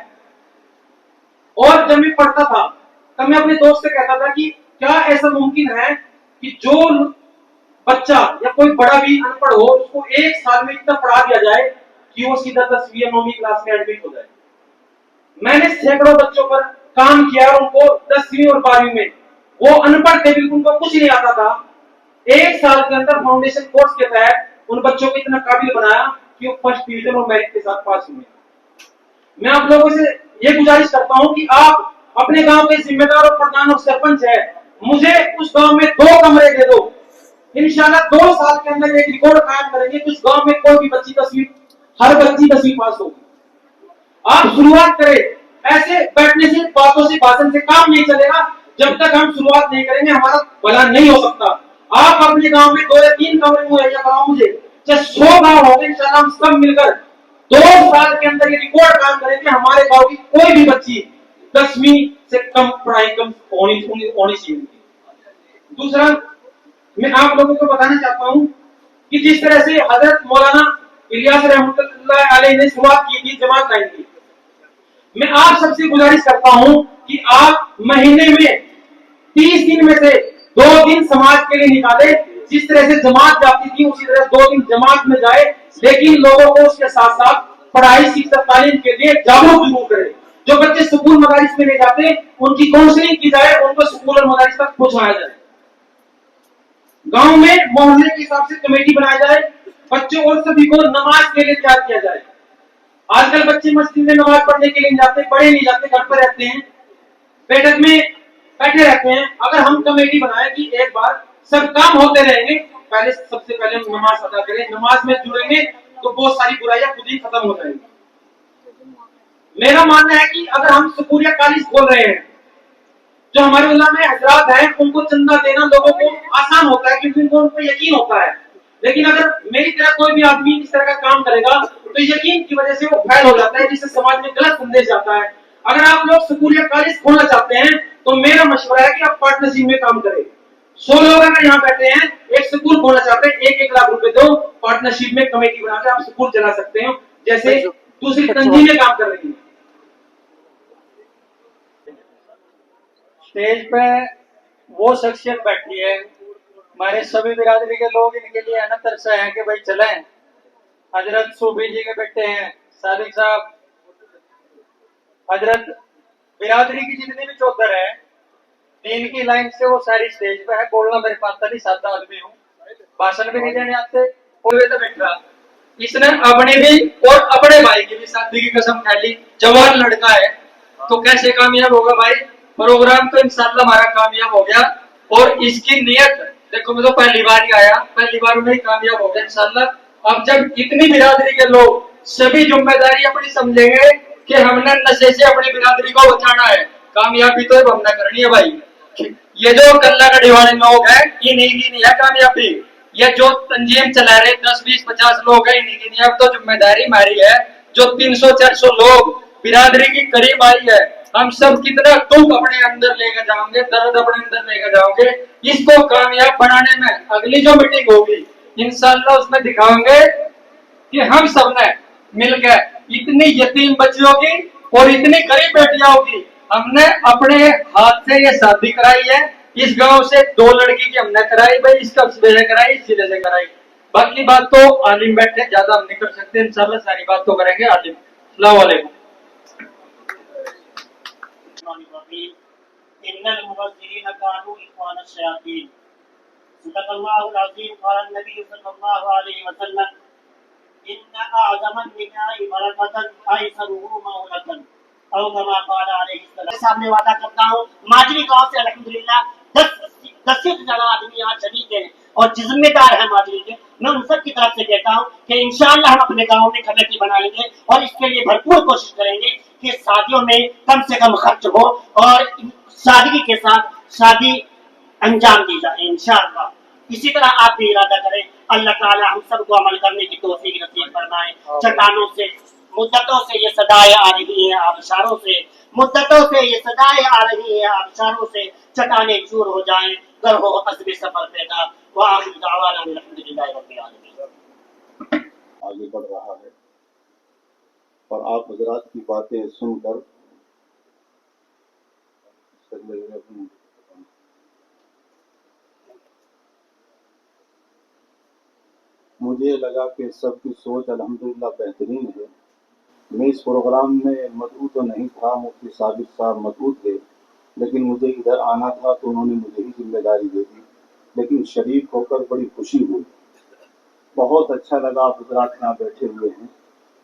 और जब मैं पढ़ता था तब मैं अपने दोस्त से कहता था कि क्या ऐसा मुमकिन है कि जो बच्चा या कोई बड़ा भी अनपढ़ हो उसको 1 साल में इतना पढ़ा दिया जाए कि वो सीधा 10वीं या 9वीं क्लास में एडमिट हो जाए। मैंने सैकड़ों बच्चों पर काम किया और उनको 10वीं और 12वीं में वो अनपढ़ थे, बिल्कुल उनको कुछ नहीं आता था। 1 साल के अंदर फाउंडेशन कोर्स के तहत उन बच्चों को इतना काबिल बनाया कि वो फर्स्ट डिवीजन और मेरिट के साथ पास हुए। मैं आप लोगों से ये गुजारिश करता हूं कि आप अपने गांव के जिम्मेदार और प्रधान और सरपंच है, मुझे उस गांव में 2 कमरे दे दो। इंशाल्लाह 2 साल के अंदर एक रिकॉर्ड कायम करेंगे कि उस गांव में कोई भी बच्ची 10वीं, हर बच्ची 10वीं पास होगी। आप शुरुआत करें। ऐसे बैठने से, बातों से, भाषण से काम नहीं चलेगा। जब तक हम शुरुआत नहीं करेंगे हमारा भला नहीं हो सकता। आप अपने गांव में 2 या 3 कमरे मुहैया कराओ मुझे, चाहे 100 गांव होंगे, इंशाल्लाह हम सब मिलकर 2 साल के अंदर ये रिकॉर्ड काम करेंगे हमारे गांव की कोई भी बच्ची 10वीं से कम पढ़ाई कम होनी चाहिए। दूसरा, मैं आप लोगों को बताना चाहता हूं कि जिस तरह से हजरत मौलाना इलियास रहमतुल्लाह अलैह ने शुरुआत की थी जमात लाइन की, मैं आप सबसे गुजारिश करता हूं कि आप महीने में 30 दिन में से 2 दिन समाज के लिए निकाले। जिस तरह से जमात जाती थी उसी तरह 2 दिन जमात में जाए, लेकिन लोगों को उसके साथ साथ पढ़ाई, शिक्षा, तालीम के लिए जागरूक जरूर करें। जो बच्चे स्कूल मदारिस में नहीं जाते उनकी काउंसलिंग की जाए, उनको स्कूल और मदारिस तक पहुंचाया जाए। गांव में मोहल्ले के हिसाब से कमेटी बनाया जाए, बच्चों और सभी को नमाज के लिए तैयार किया जाए। आजकल बच्चे मस्जिद में नमाज पढ़ने के लिए नहीं जाते, पढ़े नहीं जाते, घर पर रहते हैं, बैठक में बैठे रहते हैं। अगर हम कमेटी बनाए कि एक बार सब काम होते रहेंगे, पहले सबसे पहले हम नमाज अदा करें, नमाज में जुड़ेंगे तो बहुत सारी बुराइयां खुद ही खत्म हो जाएंगी। मेरा मानना है कि अगर हम स्कूल या कॉलेज खोल रहे हैं, जो हमारे उलमा हजरात हैं उनको चंदा देना लोगों को आसान होता है क्योंकि उनको उन पर यकीन होता है। लेकिन अगर मेरी तरह कोई भी आदमी इस तरह का काम करेगा तो यकीन की वजह से वो फैल हो जाता है, जिससे समाज में गलत संदेश जाता है। अगर आप लोग स्कूल या कॉलेज खोलना चाहते हैं तो मेरा मशवरा है कि आप पार्टनरशिप में काम करें। 100 लोग अगर यहाँ बैठे हैं, एक स्कूल खोलना चाहते हैं, 1-1 लाख रुपए दो, पार्टनरशिप में कमेटी बनाकर आप स्कूल चला सकते हो, जैसे दूसरी तंजीमें काम कर रही है। स्टेज पे वो शख्सियत बैठी है, हमारे सभी बिरादरी के लोग इनके लिए अनतर से हैं कि भाई चलें। हजरत सूफी जी के बेटे हैं सादिक साहब, हजरत बिरादरी की जितनी भी चौधर है दीन की लाइन से वो सारी स्टेज पे है। बोलना मेरे पास नहीं, सादा आदमी हूँ, भाषण भी नहीं देने आते। तो बैठा इसने अपनी भी और अपने भाई की भी शादी की कसम खा ली। जवान लड़का है तो कैसे कामयाब होगा भाई। प्रोग्राम तो इंशाल्लाह हमारा कामयाब हो गया और इसकी नियत देखो, मैं तो पहली बार ही आया, पहली बार में ही कामयाब हो गया इंशाल्लाह। अब जब इतनी बिरादरी के लोग सभी जिम्मेदारी अपनी समझेंगे कि हमने नशे से अपनी बिरादरी को बचाना है, कामयाबी तो हमने करनी है भाई। ये जो कल्ला गढ़ी वाले लोग हैं इन्हीं की नहीं है कामयाबी, ये जो तंजीम चला रहे 10, 20, 50 लोग हैं इन्हीं की नहीं है। अब तो जिम्मेदारी हमारी है, जो 300-400 लोग बिरादरी की करीब आई है, हम सब कितना दुख अपने अंदर लेकर जाओगे, दर्द अपने अंदर लेकर जाओगे, इसको कामयाब बनाने में अगली जो मीटिंग होगी इंशाल्लाह उसमें दिखाएंगे कि हम सब ने मिलकर इतनी यतीम बच्चियों की और इतनी गरीब बेटियों की हमने अपने हाथ से ये शादी कराई है। इस गांव से 2 लड़की की हमने कराई भाई, इसका सिले कराई, इस सिले से कराई। बाकी बात तो आलिम बैठे, ज्यादा हम नहीं कर सकते, इंशाल्लाह सारी बात तो करेंगे आलिम। अस्सलाम वालेकुम। इन्नल मुबज़्ज़िरीन कानू इख्वानश शयातीन। सल्लल्लाहु अलैहि व नबी सल्लल्लाहु अलैहि वसल्लम इन्ना अअज़मन निकाई बरकतन ऐसरुहु मौलतन औ कमा क़ाल अलैहि सल्लम। सामने वादा करता हूँ माजरी गांव से अल्हम्दुलिल्लाह 10 से ज्यादा आदमी यहाँ शरीक हैं और जिम्मेदार है माजरी के। मैं उन सब की तरफ से कहता हूँ कि इंशाअल्लाह हम अपने गाँव में कमेटी बनाएंगे और इसके लिए भरपूर कोशिश करेंगे कि शादियों में कम से कम खर्च हो और सादगी के साथ शादी अंजाम दी जाए इंशाअल्लाह। इसी तरह आप भी इरादा करें, अल्लाह ताला हम सबको अमल करने की तौफीक नसीब फरमाए। चट्टानों से मुद्दतों से ये सदाएं आ रही हैं, आबशारों से मुद्दतों से ये सदाएं आ रही हैं, आबशारों से चट्टानें चूर हो जाएं, गर हो अज़्ब सफर पैदा। व आखिर दावाना अल्हम्दुलिल्लाहि रब्बिल आलमीन। आगे बढ़ रहा है और आप हजरात की बातें सुनकर मुझे लगा कि सबकी सोच अल्हम्दुलिल्लाह बेहतरीन है। मैं इस प्रोग्राम में मदऊ तो नहीं था, मुफ्ती साबिर साहब मदऊ थे, लेकिन मुझे इधर आना था तो उन्होंने मुझे ही जिम्मेदारी दे दी। लेकिन शरीक होकर बड़ी खुशी हुई, बहुत अच्छा लगा। आप हजरात यहाँ बैठे हुए हैं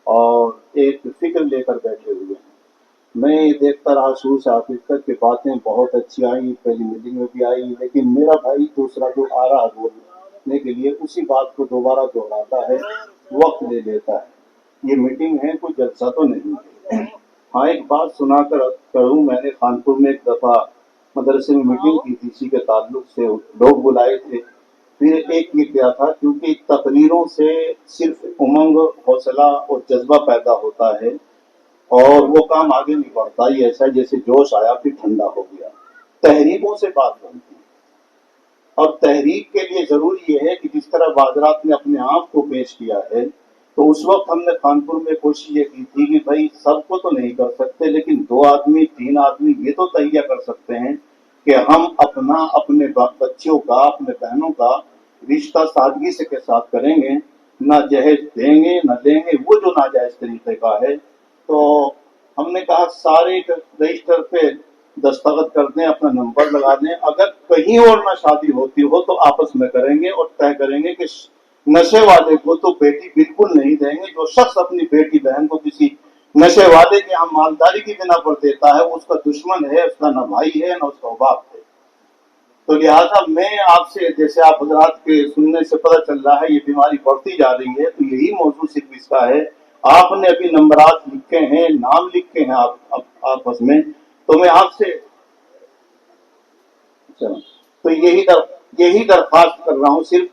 और एक फिक्र लेकर बैठे हुए हैं। मैं ये देखता रहा शुरू से आखिर तक कि बातें बहुत अच्छी आई, पहली मीटिंग में भी आई, लेकिन मेरा भाई दूसरा जो आ रहा बोलने के लिए उसी बात को दोबारा दोहराता है, वक्त ले लेता है। ये मीटिंग है, कोई जलसा तो नहीं है। हाँ, एक बात सुना कर करूँ, मैंने कानपुर में एक दफ़ा मदरसे में मीटिंग की थी, इसी के ताल्लुक से लोग बुलाए थे। फिर एक ये क्या था, क्योंकि तकरीरों से सिर्फ उमंग, हौसला और जज्बा पैदा होता है और वो काम आगे नहीं बढ़ता। ही ऐसा जैसे जोश आया फिर ठंडा हो गया। तहरीकों से बात बनती है और तहरीक के लिए जरूरी ये है कि जिस तरह बाज़रात ने अपने आप को पेश किया है, तो उस वक्त हमने कानपुर में कोशिश ये की थी कि भाई सबको तो नहीं कर सकते, लेकिन 2 आदमी 3 आदमी ये तो तहिया कर सकते हैं कि हम अपने बच्चों का, अपने बहनों का रिश्ता सादगी से के साथ करेंगे, ना जहेज देंगे ना लेंगे, वो जो नाजायज तरीके का है। तो ہم نے کہا سارے رجسٹر پہ دستخط کر دیں، اپنا نمبر لگا دیں، اگر کہیں اور نہ شادی ہوتی ہو تو آپس میں کریں گے اور طے کریں گے کہ نشے والے کو تو بیٹی بالکل نہیں دیں گے. جو شخص اپنی بیٹی بہن کو کسی نشے والے کے ہم مالداری کی بنا پر دیتا ہے وہ اس کا دشمن ہے، اس کا نہ بھائی ہے نہ اس کا باپ ہے. تو لہٰذا میں آپ سے، جیسے آپ حضرات کے سننے سے پتہ چل رہا ہے یہ بیماری بڑھتی جا رہی ہے، تو یہی موضوع صرف اس کا ہے. آپ نے ابھی نمبرات لکھے ہیں، نام لکھے ہیں آپ آپس میں، تو میں آپ سے تو یہی درخواست کر رہا ہوں صرف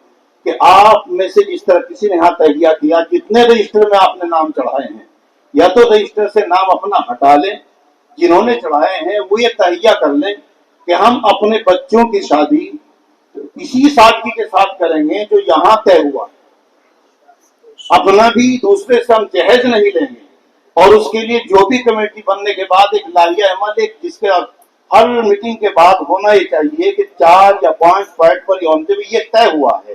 کہ آپ میں سے جس طرح کسی نے ہاتھ تہیہ کیا، جتنے رجسٹر میں آپ نے نام چڑھائے ہیں یا تو رجسٹر سے نام اپنا ہٹا لیں، جنہوں نے چڑھائے ہیں وہ یہ تہیہ کر لیں کہ ہم اپنے بچوں کی شادی اسی سادگی کے ساتھ کریں گے جو یہاں طے ہوا، اپنا بھی دوسرے سے ہم جہیز نہیں لیں گے. اور اس کے لیے جو بھی کمیٹی بننے کے بعد ایک لائحہ عمل ایک جس کے ہر میٹنگ کے بعد ہونا یہ چاہیے کہ 4 یا 5 پوائنٹ پر یہ طے ہوا ہے،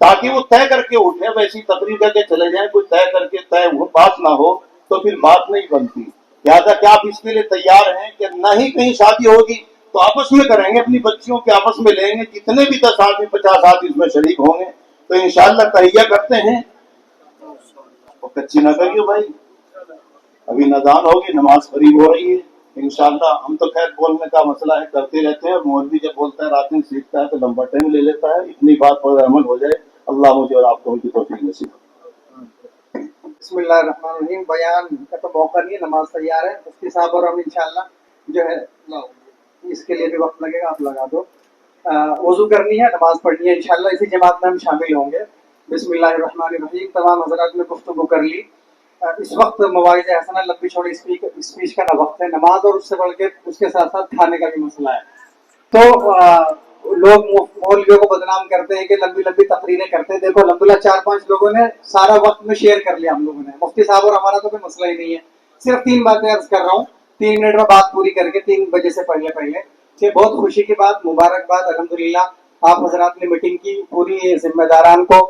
تاکہ وہ طے کر کے اٹھے. ویسی تقریر کر کے چلے جائیں، کوئی طے کر کے طے بات نہ ہو تو پھر بات نہیں بنتی. لہٰذا کیا آپ اس کے لیے تیار ہیں کہ نہ ہی کہیں شادی ہوگی تو آپس میں کریں گے، اپنی بچیوں کے آپس میں لیں گے، جتنے بھی 10 آدمی 50 آدمی اس میں شریک ہوں گے. تو انشاءاللہ تہیہ کرتے ہیں. کچی نہ کریے بھائی، ابھی نذان ہوگی، نماز قریب ہو رہی ہے. انشاءاللہ ہم تو خیر بولنے کا مسئلہ ہے کرتے رہتے ہیں، مولوی جب بولتا ہے رات میں سیکھتا ہے تو لمبا ٹائم لے لیتا ہے. اتنی بات پر عمل ہو جائے، اللہ مجھے اور آپ کو ان کی توفیق نصیب. بسم اللہ الرحمن الرحیم. بیان کا تو موقع نہیں ہے، نماز تیار ہے. مفتی صاحب اور ہم انشاءاللہ جو ہے اس کے لیے بھی وقت لگے گا، آپ لگا دو. وضو کرنی ہے، نماز پڑھنی ہے، انشاءاللہ اسی جماعت میں ہم شامل ہوں گے. بسم اللہ الرحمن الرحیم. تمام حضرات نے گفتگو کر لی. اس وقت مواعظ حسنہ لمبی چھوڑی اسپیچ کا نہ وقت ہے. نماز اور اس سے بڑھ کے اس کے ساتھ ساتھ کھانے کا بھی مسئلہ ہے. تو لوگ مولویوں کو بدنام کرتے ہیں کہ لمبی لمبی تقریریں کرتے ہیں. دیکھو الحمدللہ 4-5 لوگوں نے سارا وقت میں شیئر کر لیا ہم لوگوں نے. مفتی صاحب اور ہمارا تو کوئی مسئلہ ہی نہیں ہے. صرف 3 باتیں عرض کر رہا ہوں 3 منٹ میں بات پوری کر کے 3 بجے سے پہلے کہ بہت خوشی کی بات، مبارکباد الحمدللہ آپ حضرات نے میٹنگ کی. پوری ذمہ داران کو،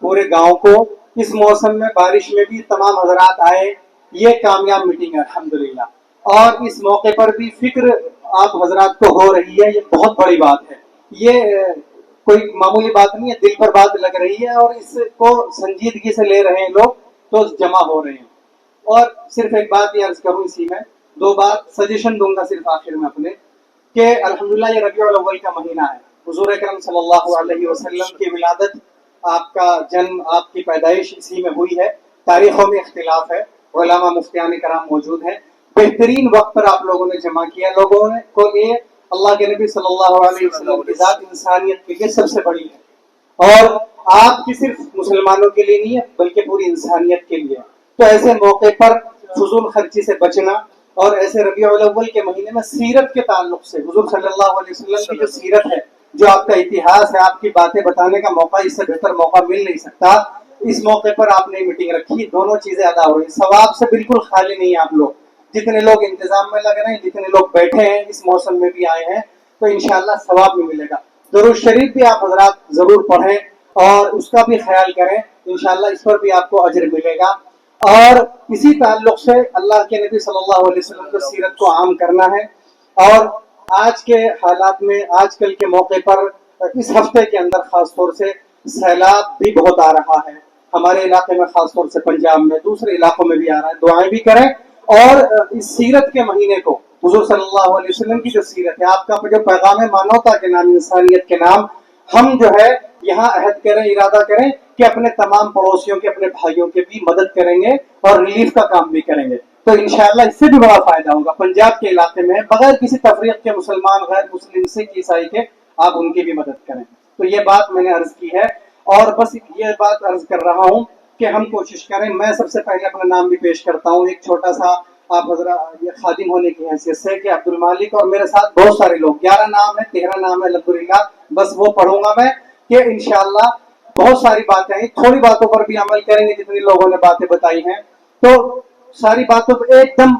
پورے گاؤں کو، اس موسم میں بارش میں بھی تمام حضرات آئے. یہ کامیاب میٹنگ ہے الحمدللہ. اور اس موقع پر بھی فکر آپ حضرات کو ہو رہی ہے، یہ بہت بڑی بات ہے. یہ کوئی معمولی بات نہیں ہے، دل پر بات لگ رہی ہے اور اس کو سنجیدگی سے لے رہے ہیں لوگ، تو جمع ہو رہے ہیں. اور صرف ایک بات یہ عرض کروں، اسی میں 2 بات سجیشن دوں گا صرف آخر میں اپنے، کہ الحمدللہ یہ ربیع الاول کا مہینہ ہے. حضور اکرم صلی اللہ علیہ وسلم کی ولادت، آپ کا جنم، آپ کی پیدائش اسی میں ہوئی ہے. تاریخوں میں اختلاف ہے، علماء مفتیان کرام موجود ہیں. بہترین وقت پر آپ لوگوں نے جمع کیا. لوگوں نے کو یہ اللہ کے نبی صلی اللہ علیہ وسلم کی ذات انسانیت کے لیے سب سے بڑی ہے، اور آپ کی صرف مسلمانوں کے لیے نہیں ہے بلکہ پوری انسانیت کے لیے. تو ایسے موقع پر فضول خرچی سے بچنا، اور ایسے ربیع الاول کے مہینے میں سیرت کے تعلق سے حضور صلی اللہ علیہ وسلم کی جو سیرت ہے، جو آپ کا اتہاس ہے، آپ کی باتیں بتانے کا موقع، اس سے بہتر موقع مل نہیں سکتا. اس موقع پر آپ نے میٹنگ رکھی، دونوں چیزیں ادا ہو رہی. ثواب سے بالکل خالی نہیں ہیں آپ لوگ. جتنے لوگ انتظام میں لگ رہے ہیں، جتنے لوگ بیٹھے ہیں، اس موسم میں بھی آئے ہیں، تو انشاءاللہ ثواب بھی ملے گا. درود شریف بھی آپ حضرات ضرور پڑھیں اور اس کا بھی خیال کریں، انشاءاللہ اس پر بھی آپ کو اجر ملے گا. اور اسی تعلق سے اللہ کے نبی صلی اللہ علیہ وسلم کی سیرت کو عام کرنا ہے. اور آج کے حالات میں، آج کل کے موقع پر، اس ہفتے کے اندر خاص طور سے سیلاب بھی بہت آ رہا ہے ہمارے علاقے میں، خاص طور سے پنجاب میں، دوسرے علاقوں میں بھی آ رہا ہے. دعائیں بھی کریں. اور اس سیرت کے مہینے کو، حضور صلی اللہ علیہ وسلم کی جو سیرت ہے، آپ کا جو پیغام ہے مانوتا کے نام، انسانیت کے نام، ہم جو ہے یہاں عہد کریں، ارادہ کریں کہ اپنے تمام پڑوسیوں کے، اپنے بھائیوں کے بھی مدد کریں گے اور ریلیف کا کام بھی کریں گے. تو انشاءاللہ اس سے بھی بڑا فائدہ ہوگا. پنجاب کے علاقے میں بغیر کسی تفریق کے، مسلمان، غیر مسلم، سکھ، عیسائی کے، آپ ان کی بھی مدد کریں. تو یہ بات میں نے عرض کی ہے. اور بس یہ بات عرض کر رہا ہوں کہ ہم کوشش کریں. میں سب سے پہلے اپنا نام بھی پیش کرتا ہوں، ایک چھوٹا سا آپ حضرات یہ خادم ہونے کی حیثیت سے، کہ عبد المالک اور میرے ساتھ بہت سارے لوگ، 11 نام ہے، 13 نام ہے الحمدللہ. بس وہ پڑھوں گا میں، کہ انشاءاللہ بہت ساری باتیں ہیں. تھوڑی باتوں پر بھی عمل کریں گے، جتنی لوگوں نے باتیں بتائی ہیں. تو ساری باتوں پہ ایک دم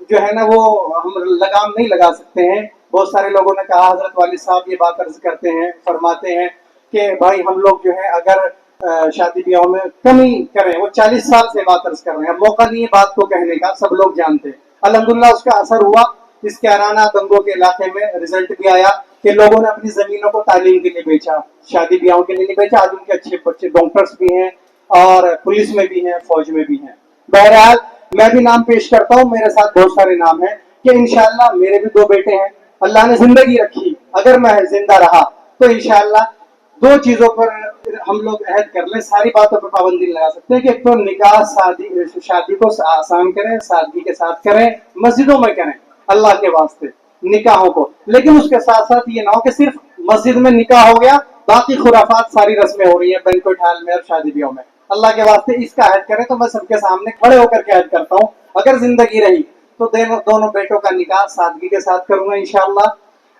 جو ہے نا وہ ہم لگام نہیں لگا سکتے ہیں. بہت سارے لوگوں نے کہا، حضرت والد صاحب یہ بات عرض کرتے ہیں، فرماتے ہیں کہ بھائی ہم لوگ جو ہے اگر شادی بیاہوں میں کمی کریں، وہ 40 سال سے بات عرض کر رہے ہیں. موقع نہیں ہے بات کو کہنے کا، سب لوگ جانتے ہیں. अल्हम्दुलिल्लाह उसका असर हुआ। इस कैराना दंगों के इलाके में रिजल्ट भी आया कि लोगों ने अपनी जमीनों को तालीम के लिए बेचा, शादी ब्याहों के लिए नहीं बेचा। आज उनके अच्छे बच्चे डॉक्टर्स भी हैं और पुलिस में भी हैं, फौज में भी हैं। बहरहाल मैं भी नाम पेश करता हूँ, मेरे साथ बहुत सारे नाम हैं कि इंशाअल्लाह मेरे भी 2 बेटे हैं, अल्लाह ने जिंदगी रखी, अगर मैं जिंदा रहा तो इंशाअल्लाह 2 चीजों पर हम लोग अहद कर लें, सारी बातों पर पाबंदी लगा सकते हैं कि एक तो निकाह शादी को आसान करें, सादगी के साथ करें, मस्जिदों में करें अल्लाह के वास्ते निकाहों को, लेकिन उसके साथ साथ ये ना हो कि सिर्फ मस्जिद में निकाह हो गया, बाकी खुराफात सारी रस्में हो रही है बैंक्वेट हॉल में और शादी ब्याह में। अल्लाह के वास्ते इसका अहद करें। तो मैं सबके सामने खड़े होकर के अहद करता हूँ, अगर जिंदगी रही तो दोनों बेटों का निकाह सादगी के साथ करूंगा इंशाअल्लाह,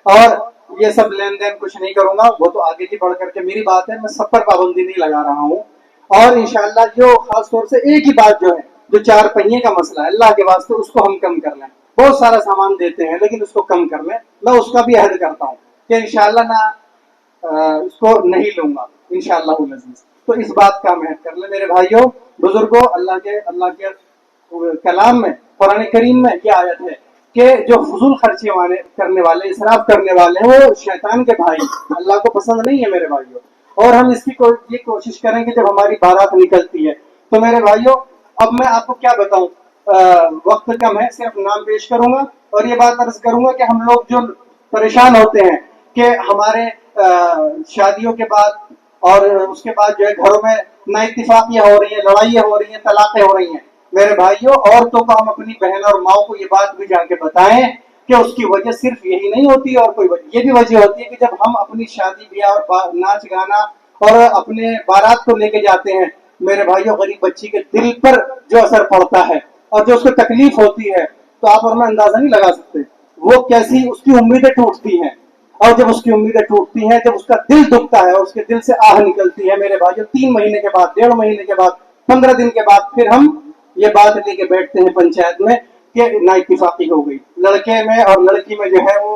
और ये सब लेन देन कुछ नहीं करूंगा, वो तो आगे की बढ़ करके मेरी बात है, मैं सब पर पाबंदी नहीं लगा रहा हूँ। और इंशाअल्लाह जो खास तौर से एक ही बात जो है, जो 4 पहिए का मसला है, अल्लाह के वास्ते उसको हम कम कर लें। बहुत सारा सामान देते हैं लेकिन उसको कम कर लें, मैं उसका भी अहद करता हूँ कि इंशाअल्लाह ना इसको नहीं लूंगा इंशाअल्लाह अज़ीज़। तो इस बात का हम अहद कर लें। मेरे भाइयों बुजुर्गों, अल्लाह के कलाम में, कुरान करीम में ये आयत है कि जो फजूल खर्चे करने वाले, इसराफ करने वाले हैं, वो शैतान के भाई, अल्लाह को पसंद नहीं है मेरे भाइयों। और हम इसकी ये कोशिश करें कि जब हमारी बारात निकलती है तो मेरे भाइयों, अब मैं आपको क्या बताऊं, वक्त कम है, सिर्फ नाम पेश करूंगा और ये बात अर्ज करूंगा कि हम लोग जो परेशान होते हैं कि हमारे शादियों के बाद और उसके बाद जो है घरों में नाइत्तिफाकियां हो रही है, लड़ाइयां हो रही हैं, तलाकें हो रही हैं। मेरे भाइयों, औरतों को हम अपनी बहन और माओ को ये बात भी जाके बताएं कि उसकी वजह सिर्फ यही नहीं होती और कोई वजह, ये भी वजह होती है कि जब हम अपनी शादी ब्याह और नाच गाना और अपने बारात को लेके जाते हैं, मेरे भाइयों गरीब बच्ची के दिल पर जो असर पड़ता है और जो उसको तकलीफ होती है, तो आप और मैं अंदाजा नहीं लगा सकते वो कैसी उसकी उम्मीदें टूटती हैं। और जब उसकी उम्मीदें टूटती हैं, जब उसका दिल दुखता है और उसके दिल से आह निकलती है, मेरे भाइयों 3 महीने के बाद, 1.5 महीने के बाद, 15 दिन के बाद फिर हम ये बात लेके बैठते हैं पंचायत में कि नाइत्तिफाकी हो गई, लड़के में और लड़की में जो है वो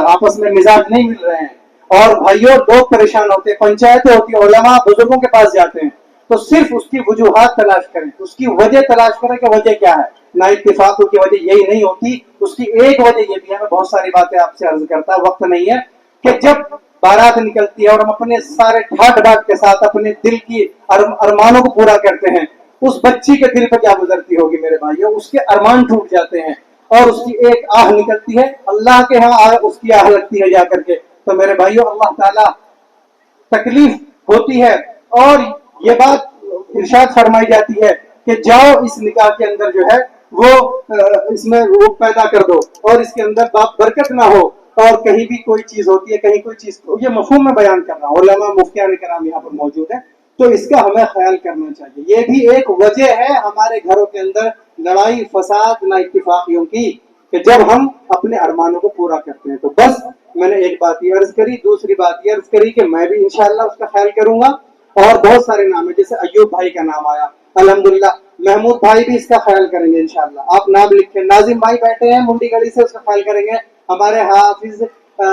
आपस में मिजाज नहीं मिल रहे हैं। और भाइयों लोग परेशान होते हैं, पंचायतें होती है, उलमा बुजुर्गों के पास जाते हैं, तो सिर्फ उसकी वजूहात तलाश करें, उसकी वजह तलाश करें कि वजह क्या है। नाइत्तिफाक की वजह यही नहीं होती, उसकी एक वजह ये भी है, मैं बहुत सारी बातें आपसे अर्ज करता, वक्त नहीं है, कि जब बारात निकलती है और हम अपने सारे ठाट बाट के साथ अपने दिल की अरमानों को पूरा करते हैं, उस बच्ची के दिल पर क्या गुजरती होगी मेरे भाइयों, उसके अरमान टूट जाते हैं और उसकी एक आह निकलती है, अल्लाह के यहाँ उसकी आह लगती है जाकर के। तो मेरे भाइयों अल्लाह ताला तकलीफ होती है और ये बात इरशाद फरमाई जाती है कि जाओ इस निकाह के अंदर जो है वो इसमें वो पैदा कर दो और इसके अंदर बरकत ना हो, और कहीं भी कोई चीज होती है, कहीं कोई चीज, ये मफहूम में बयान कर रहा हूँ, उलमा मुफ्तियान किराम यहाँ पर मौजूद है, तो इसका हमें ख्याल करना चाहिए। ये भी एक वजह है हमारे घरों के अंदर लड़ाई फसाद नाइत्तिफाकियों की, कि जब हम अपने अरमानों को पूरा करते हैं। तो बस मैंने एक बात ये अर्ज करी, दूसरी बात ये अर्ज करी कि मैं भी इंशाअल्लाह उसका ख्याल करूंगा। और बहुत सारे नाम है, जैसे अय्यूब भाई का नाम आया, अल्हम्दुलिल्लाह, महमूद भाई भी इसका ख्याल करेंगे इंशाअल्लाह, आप नाम लिखें। नाजिम भाई बैठे हैं मुंडी गली से, उसका ख्याल करेंगे। हमारे हाफिज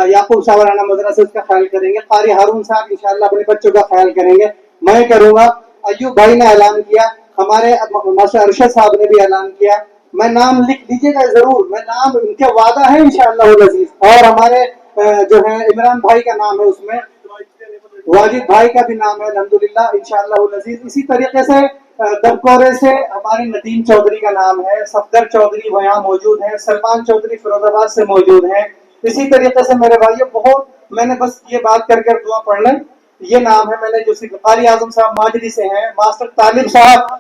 याकूब साहब राना मदरसा से उसका ख्याल करेंगे। कारी हारून साहब इंशाअल्लाह अपने बच्चों का ख्याल करेंगे, मैं करूंगा। अय्यूब भाई ने ऐलान किया, हमारे मास्टर अरशद साहब ने भी ऐलान किया, मैं नाम लिख लीजिएगा जरूर, मैं नाम इनका वादा है इंशाअल्लाह अज़ीज़। और हमारे जो है इमरान भाई का नाम है, उसमें वाजिद भाई का भी नाम है अल्हम्दुलिल्लाह इंशाअल्लाह अज़ीज़। इसी तरीके से दबकोरे से हमारे नदीम चौधरी का नाम है, सफदर चौधरी वहाँ मौजूद है, सलमान चौधरी फिरोजाबाद से मौजूद है। इसी तरीके से मेरे भाइयों बहुत, मैंने बस ये बात कर दुआ पढ़ लें, ये नाम है मैंने जो कारी आजम साहब माजरी से हैं, मास्टर तालिब साहब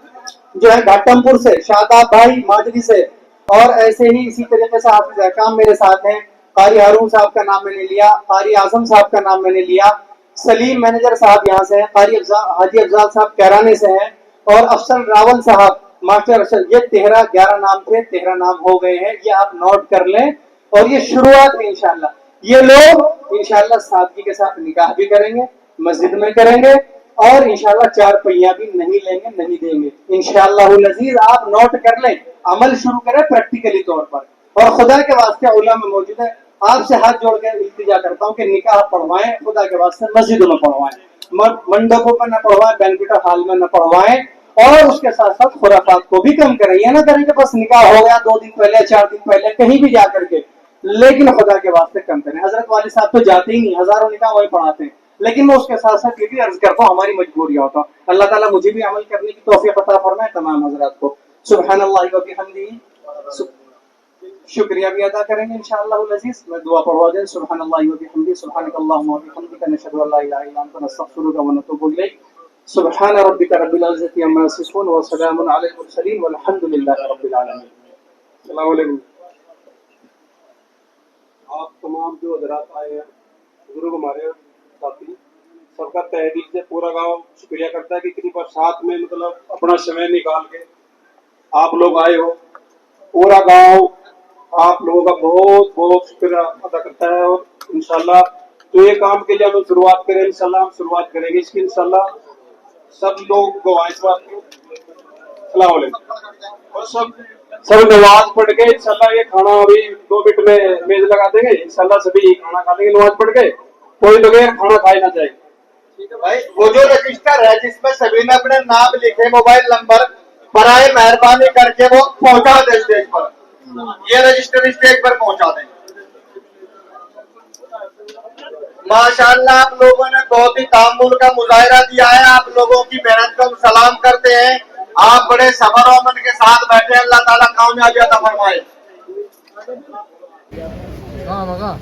जो है घाटमपुर से, शादाब भाई माजरी से, और ऐसे ही इसी तरीके से हाफिज अहकाम मेरे साथ हैं। कारी हारून साहब का नाम मैंने लिया, कारी आजम साहब का नाम मैंने लिया, सलीम मैनेजर साहब यहाँ से हैं, कारी हाजी अफजाल साहब कैराने से हैं, और अफसल रावल साहब मास्टर अफसल, ये 13-11 नाम थे, 13 नाम हो गए हैं, ये आप नोट कर लें। और ये शुरुआत है इंशाअल्लाह, ये लोग इंशाअल्लाह सादगी के साथ निकाह भी करेंगे, मस्जिद में करेंगे, और इंशाअल्लाह 4 पहिया भी नहीं लेंगे, नहीं देंगे इंशाअल्लाह अज़ीज़। आप नोट कर लें, अमल शुरू करें प्रैक्टिकली तौर पर। और खुदा के वास्ते उलमा में मौजूद है, आपसे हाथ जोड़ के इल्तिजा करता हूँ कि निकाह पढ़वाएं, खुदा के वास्ते मस्जिदों में पढ़वाएं, मंडपों पर न पढ़वाएं, बैंक्वेट हॉल में न पढ़वाएं। اور اس کے ساتھ ساتھ خرافات کو بھی کم کریں. یہ نہ کریں کہ بس نکاح ہو گیا 2 دن پہلے 4 دن پہلے کہیں بھی جا کر کے, لیکن خدا کے واسطے کم کریں. حضرت والد صاحب تو جاتے ہی نہیں, ہزاروں نکاح وہی پڑھاتے ہیں, لیکن میں اس کے ساتھ ساتھ یہ بھی عرض کرتا ہوں ہماری مجبوریاں ہوتا ہوں. اللہ تعالیٰ مجھے بھی عمل کرنے کی توفیق عطا فرمائے, تمام حضرات کو. سبحان اللہ و بحمدہ. شکریہ بھی ادا کریں گے انشاءاللہ العزیز. میں دعا پڑھوا دیں. سبحان اللہ و بحمدہ, سبحانک اللہم و بحمدک, نشہد ان لا الہ الا انت, نستغفرک و نتوب الیک. سبحان ربک رب العزت عما یصفون وسلام علی المرسلین والحمد للہ رب العالمین. السلام علیکم. آپ تمام جو حضرات آئے ہیں, بزرگ ہمارے ساتھی, سب کا تہ دل سے پورا گاؤں شکریہ کرتا ہے کہ اتنی برسات میں مطلب اپنا سمے نکال کے آپ لوگ آئے ہو. پورا گاؤں آپ لوگوں کا بہت بہت شکریہ ادا کرتا ہے. اور انشاءاللہ تو یہ کام کے لیے ہم شروعات کریں, انشاءاللہ ہم شروعات کریں گے اس کی. انشاءاللہ سب لوگ گواہ اس بات کی. السلام علیکم. اور سب نماز پڑھ کے انشاءاللہ یہ کھانا ابھی 2 منٹ میں میز لگا دیں گے. انشاءاللہ سبھی کھانا کھا لیں گے نماز پڑھ کے. کوئی بغیر کھانا کھائے نہ جائے. بھائی وہ جو رجسٹر ہے جس میں سبھی نے اپنے نام لکھے, موبائل نمبر, برائے مہربانی کر کے وہ پہنچا دیں اسٹیج پر. یہ رجسٹر اسٹیج پر پہنچا دیں. ماشاءاللہ آپ لوگوں نے بہت ہی تعامل کا مظاہرہ دیا ہے. آپ لوگوں کی محنت کو ہم سلام کرتے ہیں. آپ بڑے صبر و امن کے ساتھ بیٹھے, اللہ تعالیٰ کامیابی عطا فرمائے. ہاں مگا